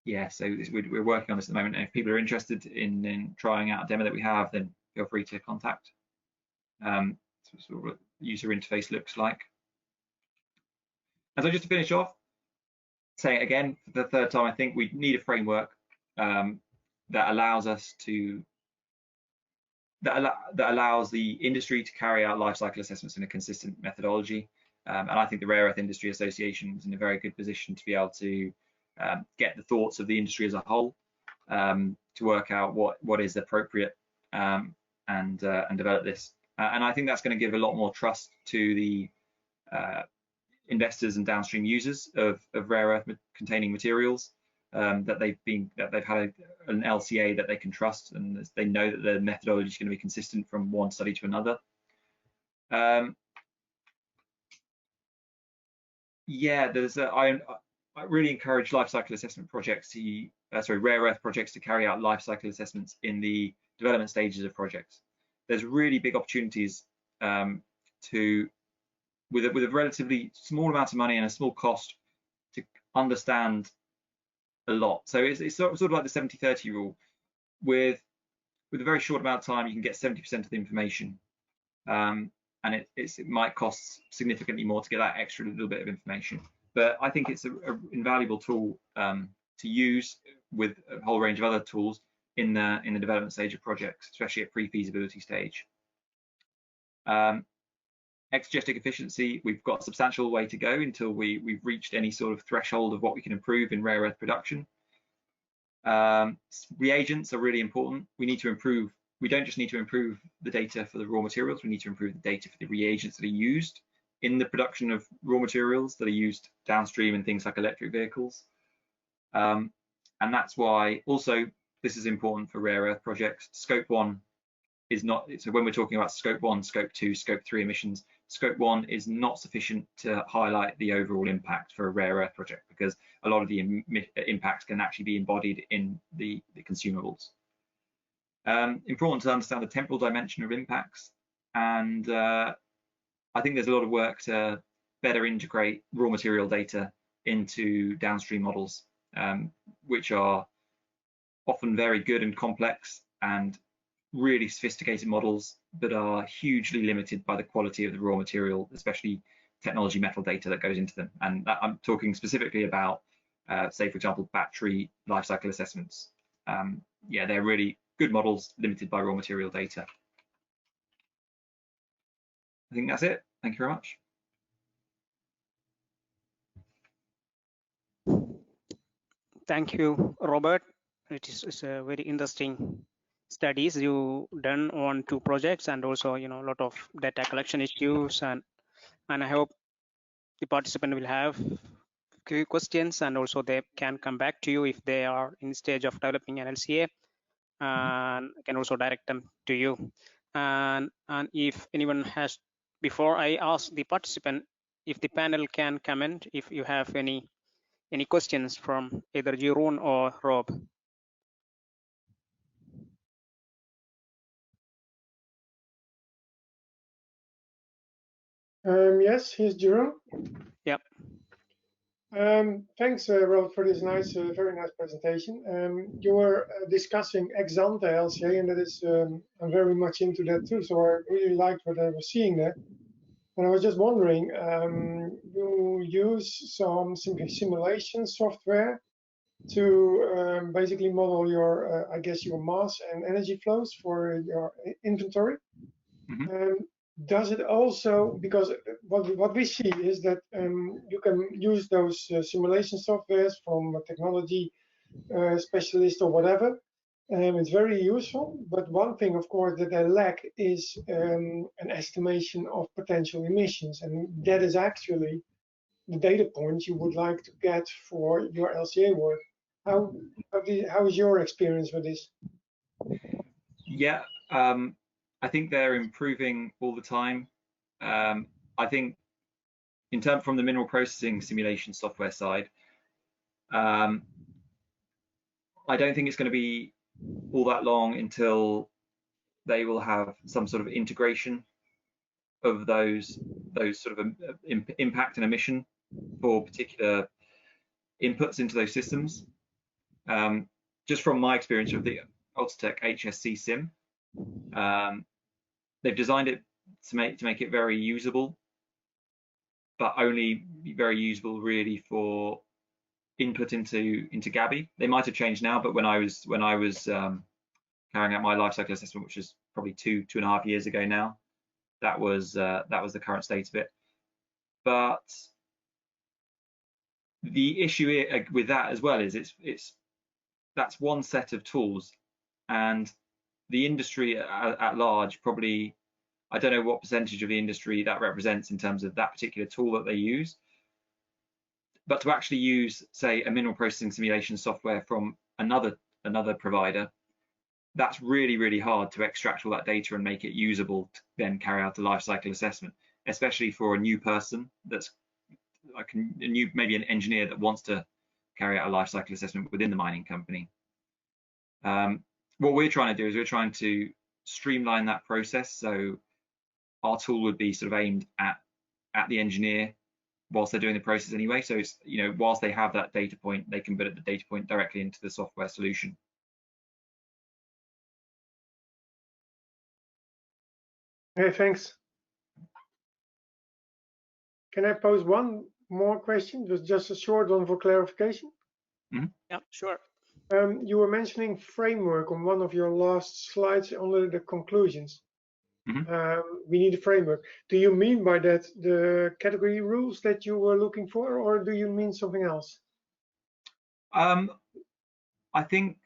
Yeah, so we're working on this at the moment, and if people are interested in trying out a demo that we have, then feel free to contact. So sort of what the user interface looks like. And so just to finish off, saying again for the third time, I think we need a framework that allows us to that allows the industry to carry out life cycle assessments in a consistent methodology. And I think the Rare Earth Industry Association is in a very good position to be able to get the thoughts of the industry as a whole to work out what is appropriate and develop this. And I think that's going to give a lot more trust to the investors and downstream users of rare earth containing materials, that they've had an LCA that they can trust, and they know that the methodology is going to be consistent from one study to another. Yeah, I really encourage life cycle assessment projects to, rare earth projects to carry out life cycle assessments in the development stages of projects. There's really big opportunities with a relatively small amount of money and a small cost to understand a lot. So it's sort of like the 70-30 rule. With a very short amount of time, you can get 70% of the information, and it might cost significantly more to get that extra little bit of information. But I think it's an invaluable tool to use with a whole range of other tools in the development stage of projects, especially at pre-feasibility stage. Exegetic efficiency, we've got a substantial way to go until we've reached any sort of threshold of what we can improve in rare earth production. Reagents are really important. We don't just need to improve the data for the raw materials, we need to improve the data for the reagents that are used in the production of raw materials that are used downstream in things like electric vehicles. And that's why also this is important for rare earth projects. Scope 1 is not, so when we're talking about scope 1, scope 2, scope 3 emissions, scope 1 is not sufficient to highlight the overall impact for a rare earth project, because a lot of the impacts can actually be embodied in the consumables. Important to understand the temporal dimension of impacts, and I think there's a lot of work to better integrate raw material data into downstream models, which are often very good and complex and really sophisticated models, but are hugely limited by the quality of the raw material, especially technology metal data that goes into them. And I'm talking specifically about, say, for example, battery life cycle assessments. Yeah, they're really good models, limited by raw material data. I think that's it. Thank you very much. Thank you, Robert. It's a very interesting studies you done on 2 projects, and also a lot of data collection issues, and I hope the participant will have few questions, and also they can come back to you if they are in stage of developing an LCA, and can also direct them to you. And if anyone has, before I ask the participant, if the panel can comment if you have any questions from either Jeroen or Rob. Yes, here's Jeroen. Yep. Thanks, Robert, for this nice, very nice presentation. You were discussing ex ante LCA, and that is, I'm very much into that too. So I really liked what I was seeing there. And I was just wondering, you use some simulation software to basically model your, I guess, your mass and energy flows for your inventory. Does it also, because what we see is that you can use those simulation softwares from a technology specialist or whatever, it's very useful. But one thing, of course, that they lack is an estimation of potential emissions, and that is actually the data points you would like to get for your LCA work. How is your experience with this? Yeah, I think they're improving all the time. I think in terms from the mineral processing simulation software side, I don't think it's going to be all that long until they will have some sort of integration of those sort of impact and emission for particular inputs into those systems. Just from my experience with the Ultratech HSC sim, they've designed it to make it very usable, but only very usable really for input into Gabi. They might have changed now, but when I was carrying out my life cycle assessment, which is probably two and a half years ago now, that was the current state of it. But the issue with that as well is that's one set of tools, and the industry at large probably, I don't know what percentage of the industry that represents in terms of that particular tool that they use, but to actually use, say, a mineral processing simulation software from another provider, that's really, really hard to extract all that data and make it usable to then carry out a life cycle assessment, especially for a new person that's like maybe an engineer that wants to carry out a life cycle assessment within the mining company. What we're trying to do is we're trying to streamline that process. So our tool would be sort of aimed at the engineer whilst they're doing the process anyway. So it's, whilst they have that data point, they can put the data point directly into the software solution. Okay, thanks. Can I pose one more question? Just a short one for clarification. Yeah, sure. You were mentioning framework on one of your last slides under the conclusions. We need a framework. Do you mean by that the category rules that you were looking for, or do you mean something else? I think,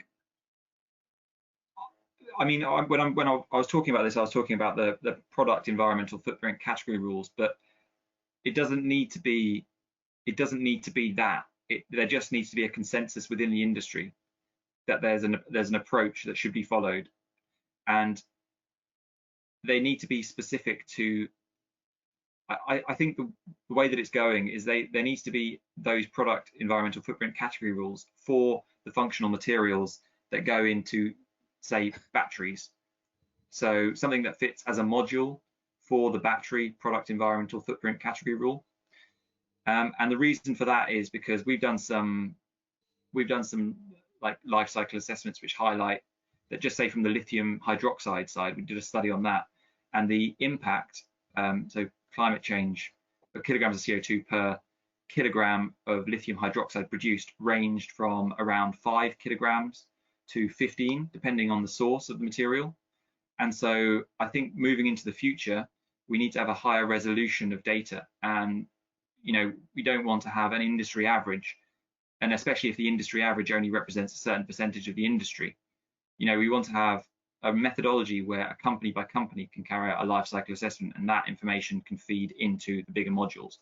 I mean, when I was talking about this, I was talking about the product environmental footprint category rules, but it doesn't need to be that. There just needs to be a consensus within the industry that there's an approach that should be followed, and they need to be specific to. I think the way that it's going is there needs to be those product environmental footprint category rules for the functional materials that go into, say, batteries. So something that fits as a module for the battery product environmental footprint category rule. And the reason for that is because we've done some like life cycle assessments which highlight that, just say from the lithium hydroxide side, we did a study on that, and the impact, so climate change, kilograms of CO2 per kilogram of lithium hydroxide produced ranged from around 5 kilograms to 15, depending on the source of the material. And so I think moving into the future, we need to have a higher resolution of data, and we don't want to have an industry average, and especially if the industry average only represents a certain percentage of the industry. We want to have a methodology where a company by company can carry out a life cycle assessment, and that information can feed into the bigger modules.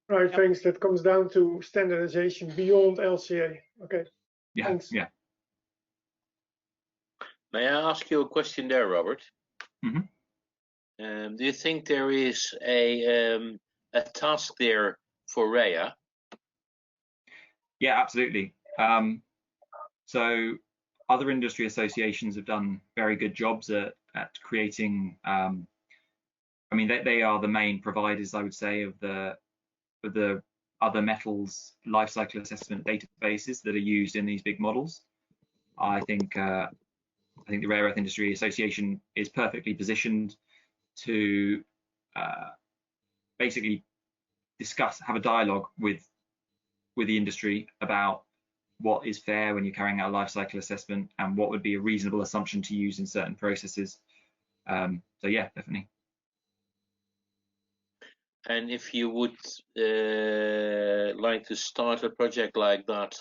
Right, thanks. That comes down to standardization beyond LCA. Okay. Yeah. Thanks. Yeah. May I ask you a question there, Robert? Mm-hmm. Do you think there is a task there for REIA? Yeah, absolutely. So other industry associations have done very good jobs at creating, I mean, they are the main providers, I would say, of the the other metals life cycle assessment databases that are used in these big models. I think the Rare Earth Industry Association is perfectly positioned to basically have a dialogue with the industry about what is fair when you're carrying out a life cycle assessment and what would be a reasonable assumption to use in certain processes. So yeah, definitely. And if you would like to start a project like that,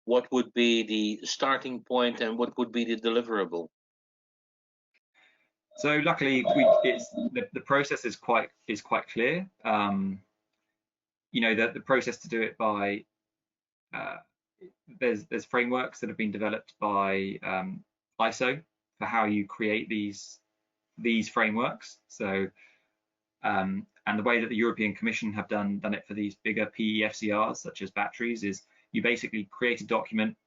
what would be the starting point and what would be the deliverable? So luckily, the process is quite clear. You know, that the process to do it by there's frameworks that have been developed by ISO for how you create these frameworks. So and the way that the European Commission have done it for these bigger PEFCRs, such as batteries, is you basically create a document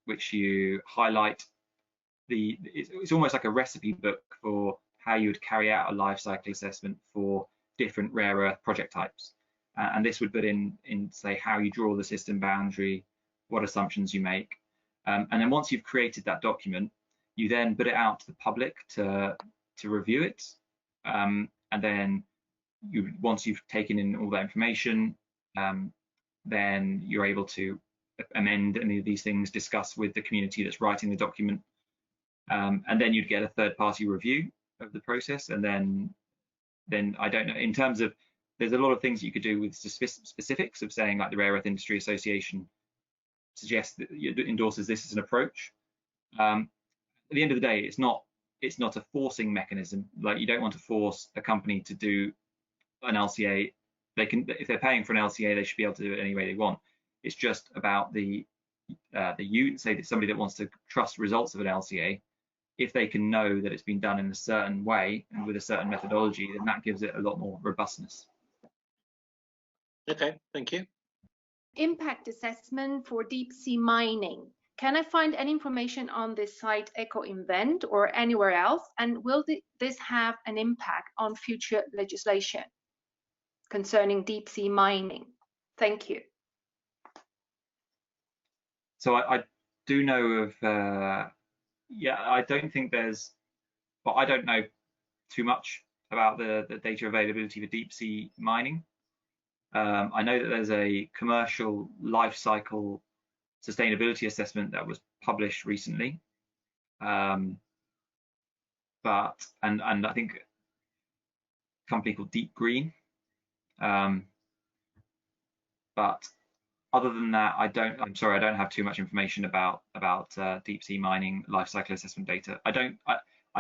which you highlight it's almost like a recipe book for how you would carry out a life cycle assessment for different rare earth project types. And this would put in say how you draw the system boundary, what assumptions you make. And then once you've created that document, you then put it out to the public to review it. And then once you've taken in all that information, then you're able to amend any of these things, discuss with the community that's writing the document. And then you'd get a third-party review of the process. And then I don't know, in terms of, there's a lot of things you could do with specifics of saying, like the Rare Earth Industry Association suggests that it endorses this as an approach. At the end of the day, it's not a forcing mechanism. Like, you don't want to force a company to do an LCA. They can, if they're paying for an LCA, they should be able to do it any way they want. It's just about say that somebody that wants to trust results of an LCA, if they can know that it's been done in a certain way and with a certain methodology, then that gives it a lot more robustness. Okay, thank you. Impact assessment for deep sea mining. Can I find any information on this site EcoInvent or anywhere else? And will this have an impact on future legislation concerning deep sea mining? Thank you. So I do know of, yeah, I don't think there's, well, I don't know too much about the data availability for deep sea mining. I know that there's a commercial life cycle sustainability assessment that was published recently, and I think a company called Deep Green, but other than that, I'm sorry, I don't have too much information about deep sea mining life cycle assessment data. I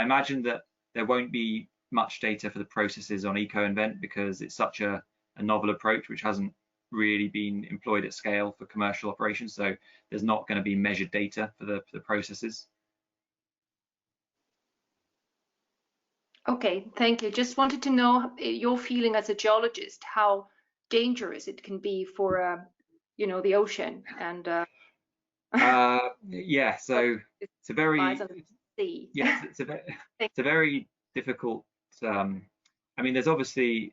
imagine that there won't be much data for the processes on EcoInvent because it's such a novel approach which hasn't really been employed at scale for commercial operations. So there's not going to be measured data for the processes. Okay, thank you. Just wanted to know your feeling as a geologist, how dangerous it can be for you know, the ocean and yeah, so it's a very yeah, it's a very difficult. I mean, there's obviously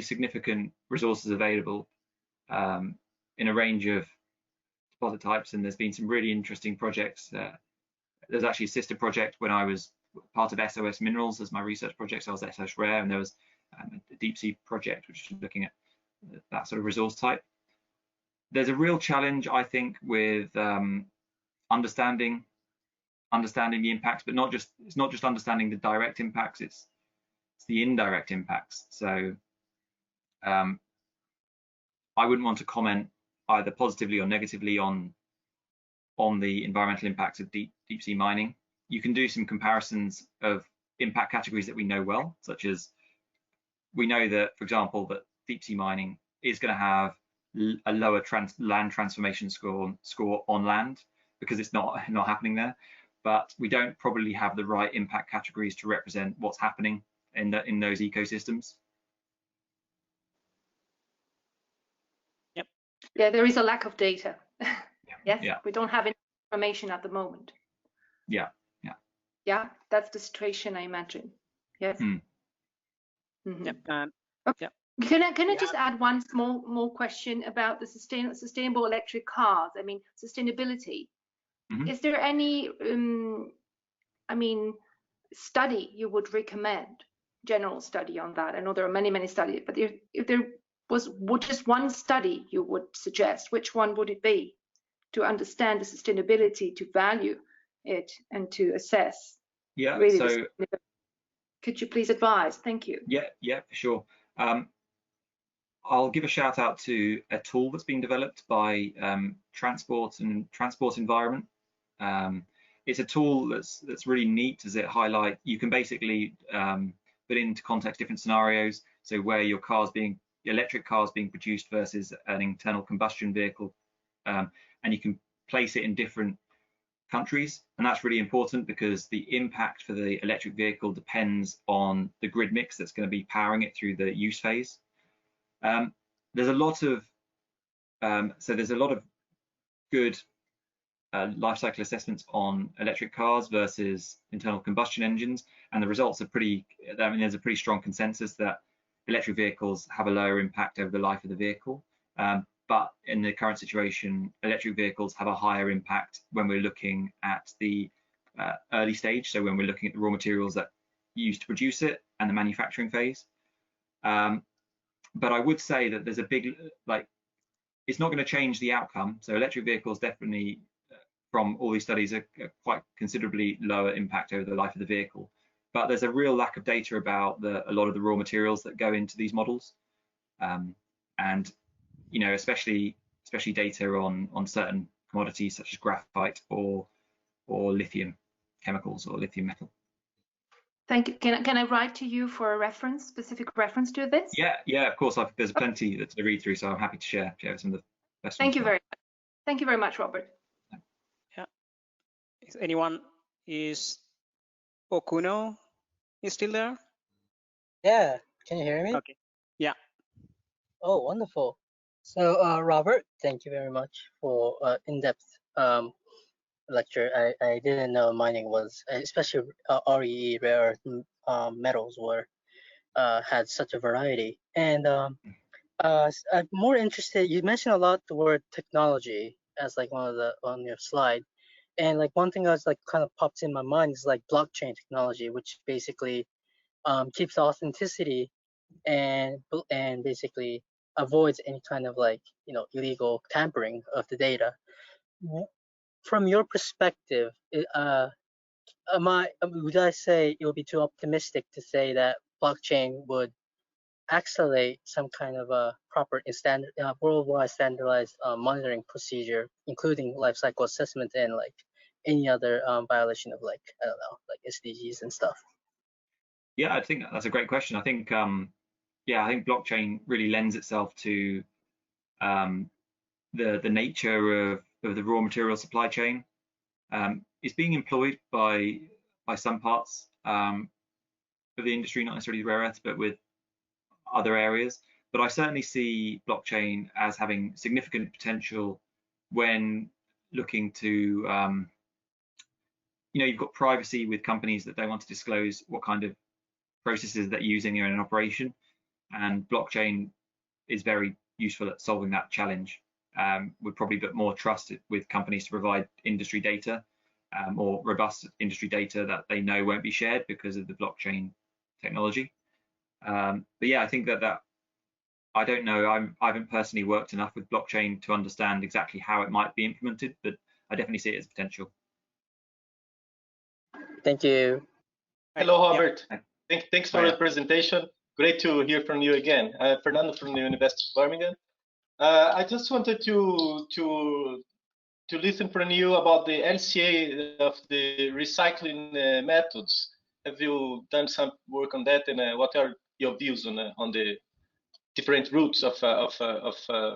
significant resources available in a range of deposit types, and there's been some really interesting projects. There's actually a sister project when I was part of SOS Minerals as my research project. So I was SOS Rare, and there was a deep sea project which was looking at that sort of resource type. There's a real challenge, I think, with understanding the impacts, but it's not just understanding the direct impacts, it's the indirect impacts. So I wouldn't want to comment either positively or negatively on the environmental impacts of deep sea mining. You can do some comparisons of impact categories that we know well, such as we know that, for example, that deep sea mining is going to have a lower land transformation score on land because it's not happening there. But we don't probably have the right impact categories to represent what's happening in those ecosystems. Yep. Yeah, there is a lack of data. Yes, yeah. We don't have any information at the moment. Yeah. Yeah, that's the situation, I imagine. Yes. Yep. And Okay. Yeah. Can I just add one more question about the sustainable electric cars? I mean, sustainability. Mhm. Is there any, I mean, study you would recommend? General study on that? I know there are many studies, but if there was just one study you would suggest, which one would it be to understand the sustainability, to value it, and to assess? Yeah. Really, So could you please advise? Thank you. yeah, for sure. I'll give a shout out to a tool that's been developed by Transport and Transport Environment. It's a tool that's really neat, as it highlight. You can basically put into context different scenarios. So where your electric cars being produced versus an internal combustion vehicle, and you can place it in different countries, and that's really important because the impact for the electric vehicle depends on the grid mix that's going to be powering it through the use phase. There's a lot of good life cycle assessments on electric cars versus internal combustion engines, and the results are pretty. I mean, there's a pretty strong consensus that electric vehicles have a lower impact over the life of the vehicle. But in the current situation, electric vehicles have a higher impact when we're looking at the early stage. So when we're looking at the raw materials that you use to produce it and the manufacturing phase. But I would say that there's a big, it's not going to change the outcome. So electric vehicles definitely, from all these studies, are quite considerably lower impact over the life of the vehicle. But there's a real lack of data about a lot of the raw materials that go into these models. And you know, especially data on certain commodities such as graphite or lithium chemicals or lithium metal. Thank you. Can I write to you for a reference, specific reference to this? Yeah, of course. There's plenty to read through, so I'm happy to share some of the best ones. Thank you very much, Robert. Yeah. Is anyone Okuno is still there? Yeah, can you hear me? Okay. Yeah. Oh, wonderful. So, Robert, thank you very much for in-depth lecture. I didn't know mining was, especially REE, rare earth metals, had such a variety. And I'm more interested. You mentioned a lot the word technology as like on your slide, and like one thing that's like kind of pops in my mind is like blockchain technology, which basically keeps authenticity and basically avoids any kind of like illegal tampering of the data. From your perspective, would I say it would be too optimistic to say that blockchain would accelerate some kind of a proper worldwide standardized monitoring procedure, including life cycle assessment and like any other violation of like, I don't know, like SDGs and stuff? Yeah, I think that's a great question. I think I think blockchain really lends itself to the nature of the raw material supply chain. It's being employed by some parts of the industry, not necessarily rare earths, but with other areas. But I certainly see blockchain as having significant potential when looking to, you've got privacy with companies that don't want to disclose what kind of processes they're using in an operation, and blockchain is very useful at solving that challenge. Would probably put more trust with companies to provide industry data, or robust industry data that they know won't be shared because of the blockchain technology. But yeah, I think that I don't know. I haven't personally worked enough with blockchain to understand exactly how it might be implemented, but I definitely see it as potential. Thank you. Hello, Robert. Yeah. Thanks for the presentation. Great to hear from you again. Fernando from the University of Birmingham. I just wanted to listen from you about the LCA of the recycling methods. Have you done some work on that, and what are your views on the different routes of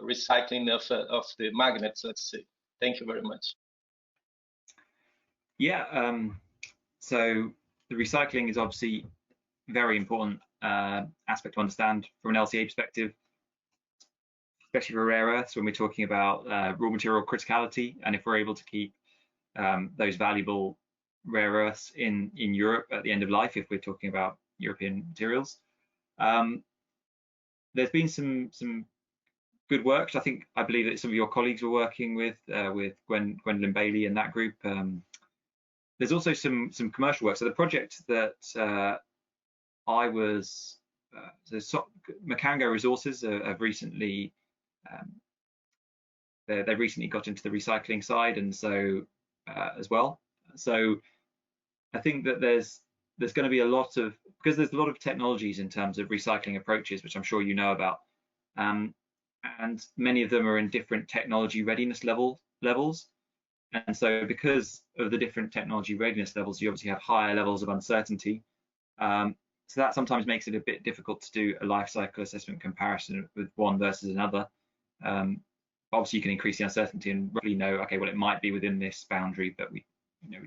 recycling of the magnets? Let's say. Thank you very much. Yeah. So the recycling is obviously a very important aspect to understand from an LCA perspective, especially for rare earths when we're talking about raw material criticality, and if we're able to keep those valuable rare earths in Europe at the end of life, if we're talking about European materials. there's been some good work. I believe that some of your colleagues were working with Gwendolyn Bailey and that group. There's also some commercial work. So the project that I was, Macango Resources have recently, they recently got into the recycling side, and so as well. So I think that there's going to be a lot of, because there's a lot of technologies in terms of recycling approaches, which I'm sure you know about, and many of them are in different technology readiness levels. And so because of the different technology readiness levels, you obviously have higher levels of uncertainty. So that sometimes makes it a bit difficult to do a life cycle assessment comparison with one versus another. Obviously, you can increase the uncertainty and really know, okay, well, it might be within this boundary, but we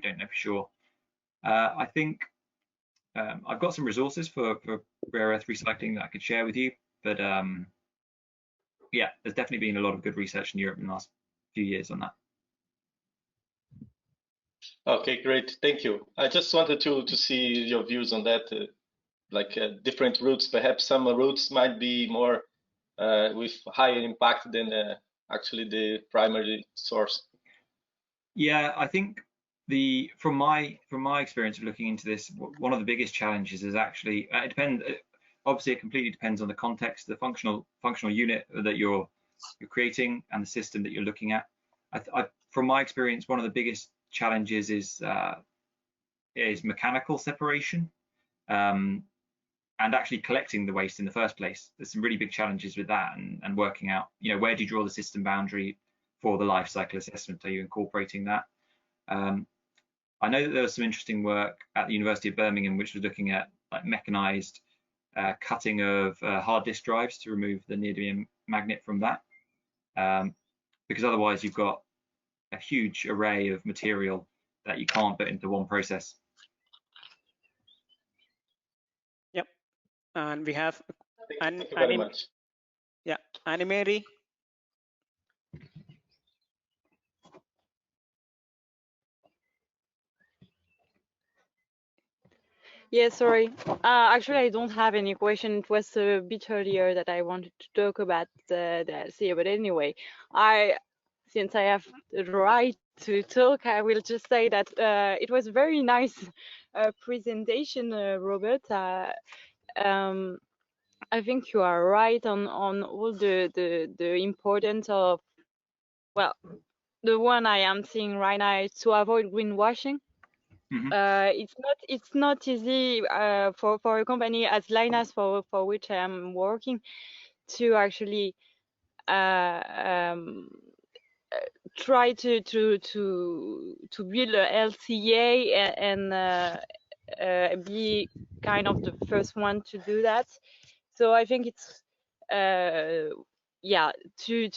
don't know for sure. I think I've got some resources for rare earth recycling that I could share with you, but yeah, there's definitely been a lot of good research in Europe in the last few years on that. Okay, great, thank you. I just wanted to see your views on that, different routes. Perhaps some routes might be more with higher impact than actually the primary source. Yeah, I think from my experience of looking into this, one of the biggest challenges is actually it depends. Obviously, it completely depends on the context, the functional unit that you're creating, and the system that you're looking at. From my experience, one of the biggest challenges is mechanical separation, and actually collecting the waste in the first place. There's some really big challenges with that, and working out, where do you draw the system boundary for the life cycle assessment? Are you incorporating that? I know that there was some interesting work at the University of Birmingham, which was looking at mechanized cutting of hard disk drives to remove the neodymium magnet from that, because otherwise you've got a huge array of material that you can't put into one process. Yep, and we have Thank you very much. Yeah, Anne-Marie. Yeah, sorry. Actually, I don't have any question. It was a bit earlier that I wanted to talk about the LCA, but anyway, since I have the right to talk, I will just say that it was a very nice presentation, Robert. I think you are right on all the importance of, well, the one I am seeing right now is to avoid greenwashing. It's not easy for a company as Linus for which I am working to actually try to build a LCA and be kind of the first one to do that. So I think it's yeah, to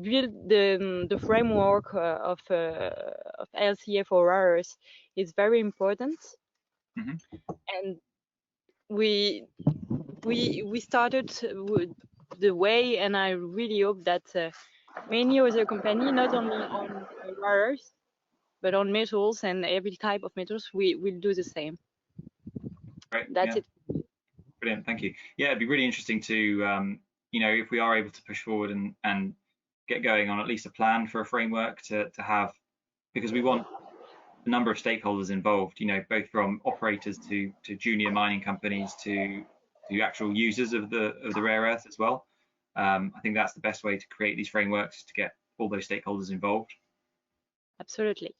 build the framework of LCA for rare earths is very important. And we started with the way, and I really hope that many other companies, not only on rare earths, but on metals and every type of metals, will do the same. Great. That's it. Brilliant, thank you. Yeah, it'd be really interesting to, if we are able to push forward and get going on at least a plan for a framework to have, because we want a number of stakeholders involved, both from operators to junior mining companies to actual users of the rare earth as well. I think that's the best way to create these frameworks, is to get all those stakeholders involved. Absolutely.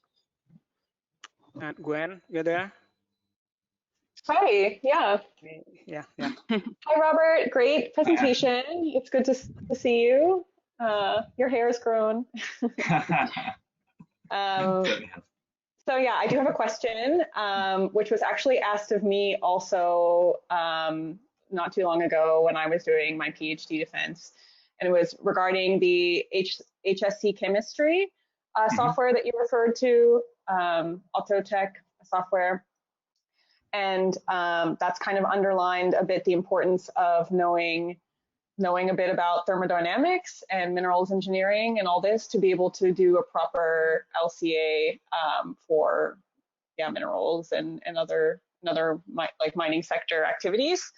And Gwen, you're there? Hi, yeah. Yeah. Hi, Robert. Great presentation. It's good to see you. Your hair has grown. So yeah, I do have a question, which was actually asked of me also not too long ago when I was doing my PhD defense, and it was regarding the HSC chemistry software that you referred to, Autotech software. And that's kind of underlined a bit the importance of knowing a bit about thermodynamics and minerals engineering and all this to be able to do a proper LCA for minerals and other like mining sector activities.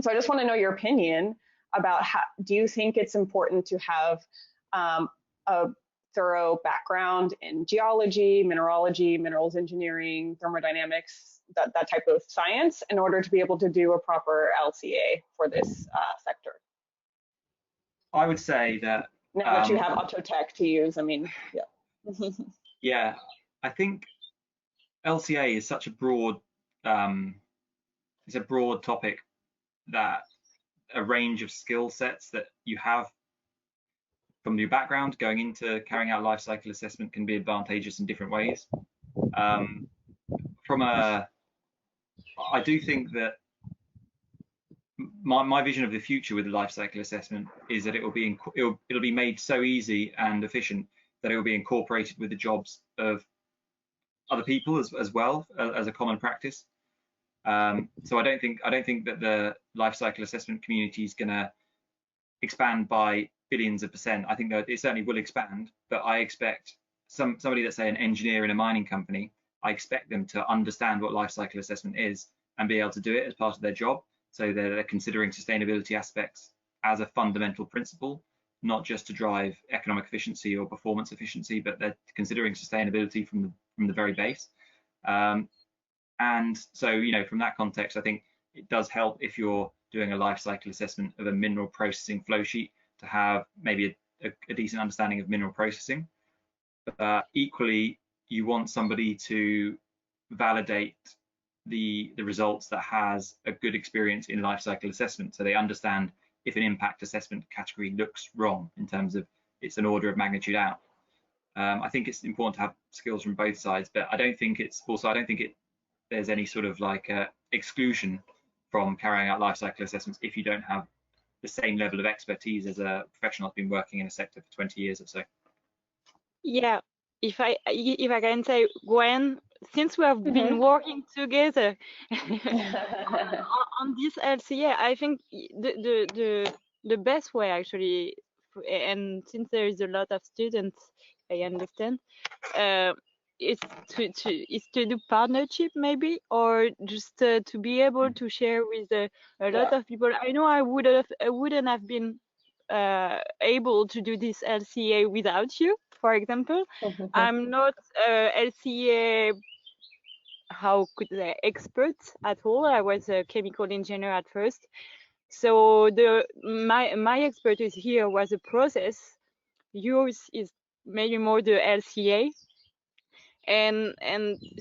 So I just want to know your opinion about how, do you think it's important to have a thorough background in geology, mineralogy, minerals engineering, thermodynamics, that type of science in order to be able to do a proper LCA for this sector? I would say that now that you have Autotech to use, I mean, yeah. Yeah, I think LCA is such a broad, it's a broad topic that a range of skill sets that you have from your background going into carrying out life cycle assessment can be advantageous in different ways. I do think that my vision of the future with the life cycle assessment is that it'll be made so easy and efficient that it will be incorporated with the jobs of other people as well as a common practice. So I don't think that the life cycle assessment community is going to expand by billions of %. I think that it certainly will expand, but I expect somebody that's, say, an engineer in a mining company, I expect them to understand what life cycle assessment is and be able to do it as part of their job. So they're considering sustainability aspects as a fundamental principle, not just to drive economic efficiency or performance efficiency, but they're considering sustainability from the very base. And so, you know, from that context, I think it does help if you're doing a life cycle assessment of a mineral processing flow sheet to have maybe a decent understanding of mineral processing. Equally, you want somebody to validate the results that has a good experience in life cycle assessment, so they understand if an impact assessment category looks wrong in terms of it's an order of magnitude out. I think it's important to have skills from both sides, but I don't think there's any sort of like exclusion from carrying out life cycle assessments if you don't have the same level of expertise as a professional who's been working in a sector for 20 years or so. Yeah, if I can say, Gwen, since we have been working together on this LCA, I think the best way actually, and since there is a lot of students, I understand, is to do partnership maybe, or just to be able to share with a lot of people. I know I wouldn't have been able to do this LCA without you, for example. I'm not LCA, how could I say, expert at all. I was a chemical engineer at first, so my expertise here was a process. Yours is maybe more the LCA, and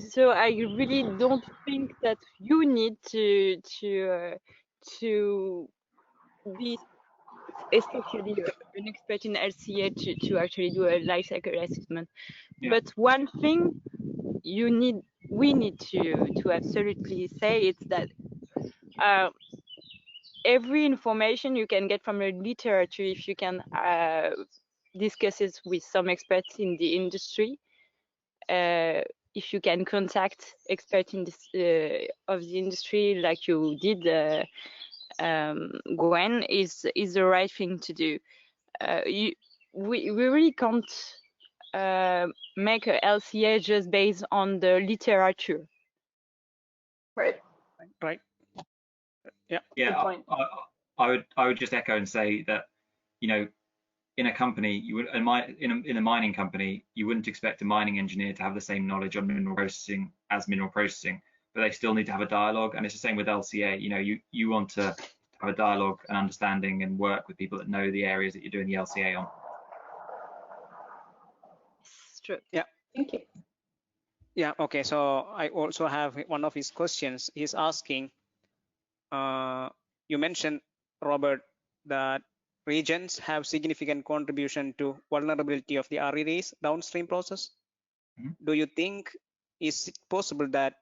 so I really don't think that you need to be especially an expert in LCA to actually do a life cycle assessment. Yeah. But one thing we need to absolutely say is that every information you can get from the literature, if you can discuss it with some experts in the industry, if you can contact experts in this of the industry like you did, Gwen, is the right thing to do. We really can't make a LCA just based on the literature. Right. Yeah. Yeah. I would just echo and say that, you know, in a company, in a mining company, you wouldn't expect a mining engineer to have the same knowledge on mineral processing as mineral processing, but they still need to have a dialogue. And it's the same with LCA. You know, you want to have a dialogue and understanding and work with people that know the areas that you're doing the LCA on. It's true. Yeah. Thank you. Yeah. Okay. So I also have one of his questions. He's asking, you mentioned, Robert, that regions have significant contribution to vulnerability of the REA's downstream process. Do you think is it possible that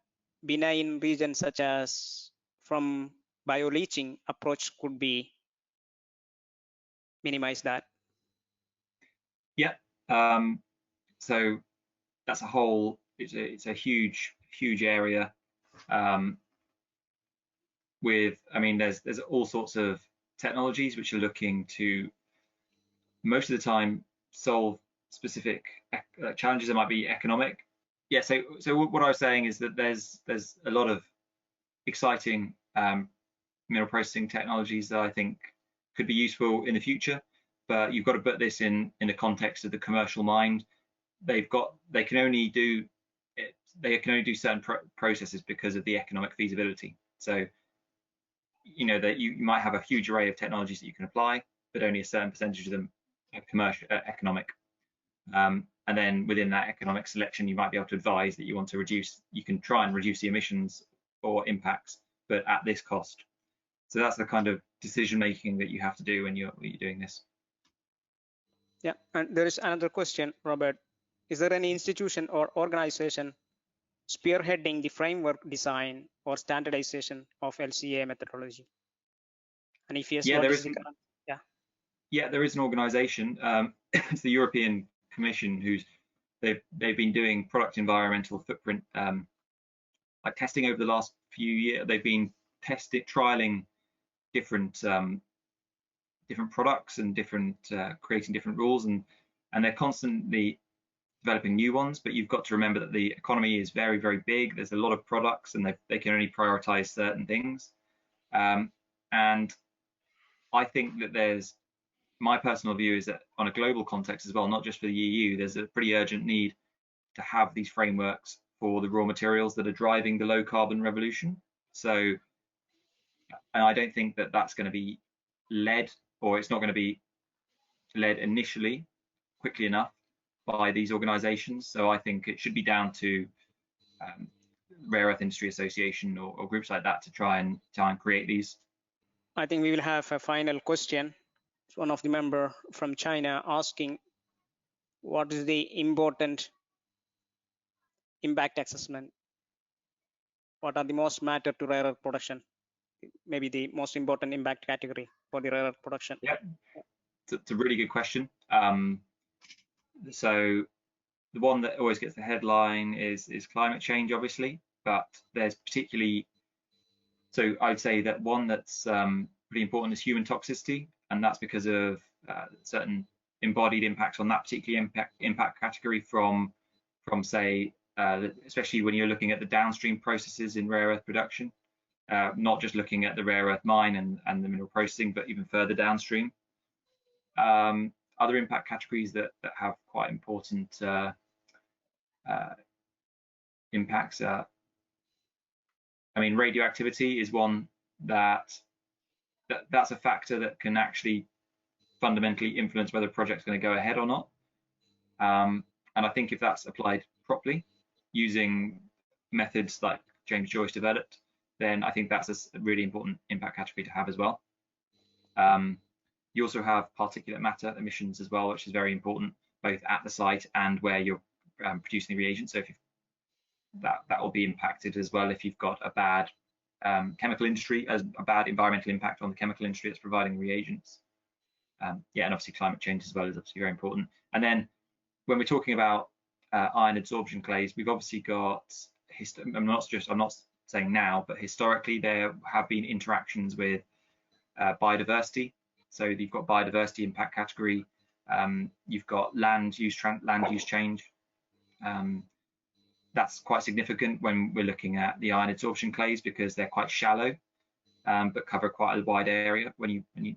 benign regions such as from bioleaching approach could be minimize that? Yeah. So that's a whole. It's a huge area. With, I mean, there's all sorts of technologies which are looking to, most of the time, solve specific challenges that might be economic. Yeah. So what I was saying is that there's a lot of exciting mineral processing technologies that I think could be useful in the future, but you've got to put this in the context of the commercial mind. They can only do certain processes because of the economic feasibility. So, you know, that you might have a huge array of technologies that you can apply, but only a certain percentage of them are commercial, economic. And then within that economic selection, you might be able to advise that you want to reduce, you can try and reduce the emissions or impacts, but at this cost. So that's the kind of decision making that you have to do when you're doing this. Yeah, and there is another question, Robert. Is there any institution or organization spearheading the framework design or standardization of LCA methodology? And if yes, yeah, what is the current? Yeah, there is an organization. It's the European Commission, they've been doing product environmental footprint like testing over the last few years. They've been trialing different products and creating different rules, and they're constantly developing new ones. But you've got to remember that the economy is very, very big. There's a lot of products, and they can only prioritize certain things. And I think that my personal view is that on a global context as well, not just for the EU, there's a pretty urgent need to have these frameworks for the raw materials that are driving the low carbon revolution. So, and I don't think that that's going to be led, or it's not going to be led initially quickly enough by these organizations. So I think it should be down to Rare Earth Industry Association or groups like that to try and create these. I think we will have a final question. One of the member from China asking, what is the important impact assessment? What are the most matter to rare earth production? Maybe the most important impact category for the rare earth production. Yeah, it's a really good question. So the one that always gets the headline is climate change, obviously, but there's particularly, so I'd say that one that's pretty important is human toxicity, and that's because of certain embodied impacts on that particular impact category from say, especially when you're looking at the downstream processes in rare earth production, not just looking at the rare earth mine and the mineral processing, but even further downstream. Other impact categories that have quite important impacts. I mean, radioactivity is one that's a factor that can actually fundamentally influence whether a project's going to go ahead or not. And I think if that's applied properly, using methods like James Joyce developed, then I think that's a really important impact category to have as well. You also have particulate matter emissions as well, which is very important, both at the site and where you're producing the reagent. So if that will be impacted as well if you've got a bad chemical industry, as a bad environmental impact on the chemical industry that's providing reagents. Yeah, and obviously climate change as well is obviously very important. And then when we're talking about iron adsorption clays, we've obviously got, I'm not saying now, but historically there have been interactions with biodiversity. So you've got biodiversity impact category, you've got land use change. That's quite significant when we're looking at the iron adsorption clays because they're quite shallow, but cover quite a wide area when you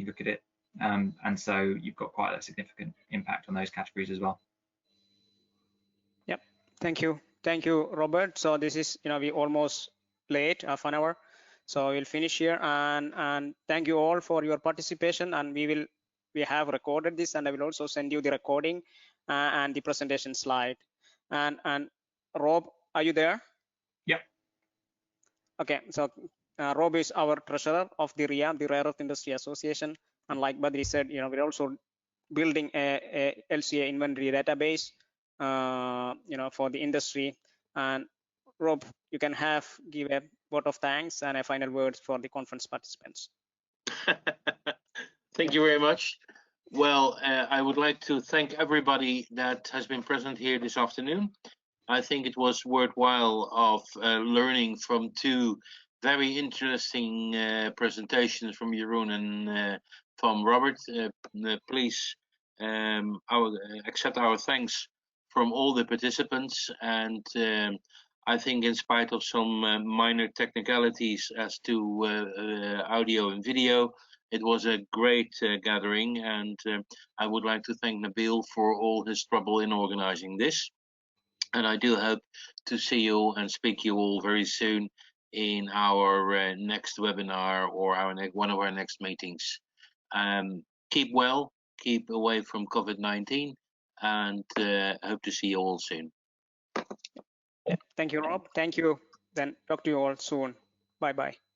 look at it. And so you've got quite a significant impact on those categories as well. Yep, thank you, Robert. So this is, we almost late, half an hour. So we'll finish here, and thank you all for your participation. And we have recorded this, and I will also send you the recording and the presentation slide. And Rob, are you there? Yep. Okay, so Rob is our treasurer of the REIA, the Rare Earth Industry Association. And like Badri said, we're also building a LCA inventory database, for the industry. And Rob, you can give a vote of thanks and a final word for the conference participants. Thank you very much. Well, I would like to thank everybody that has been present here this afternoon. I think it was worthwhile of learning from two very interesting presentations from Jeroen and from Robert. Please accept our thanks from all the participants, and I think in spite of some minor technicalities as to audio and video, it was a great gathering, and I would like to thank Nabil for all his trouble in organizing this. And I do hope to see you and speak to you all very soon in our next webinar or one of our next meetings. Keep well, keep away from COVID-19, and hope to see you all soon. Thank you, Rob. Thank you. Then talk to you all soon. Bye-bye.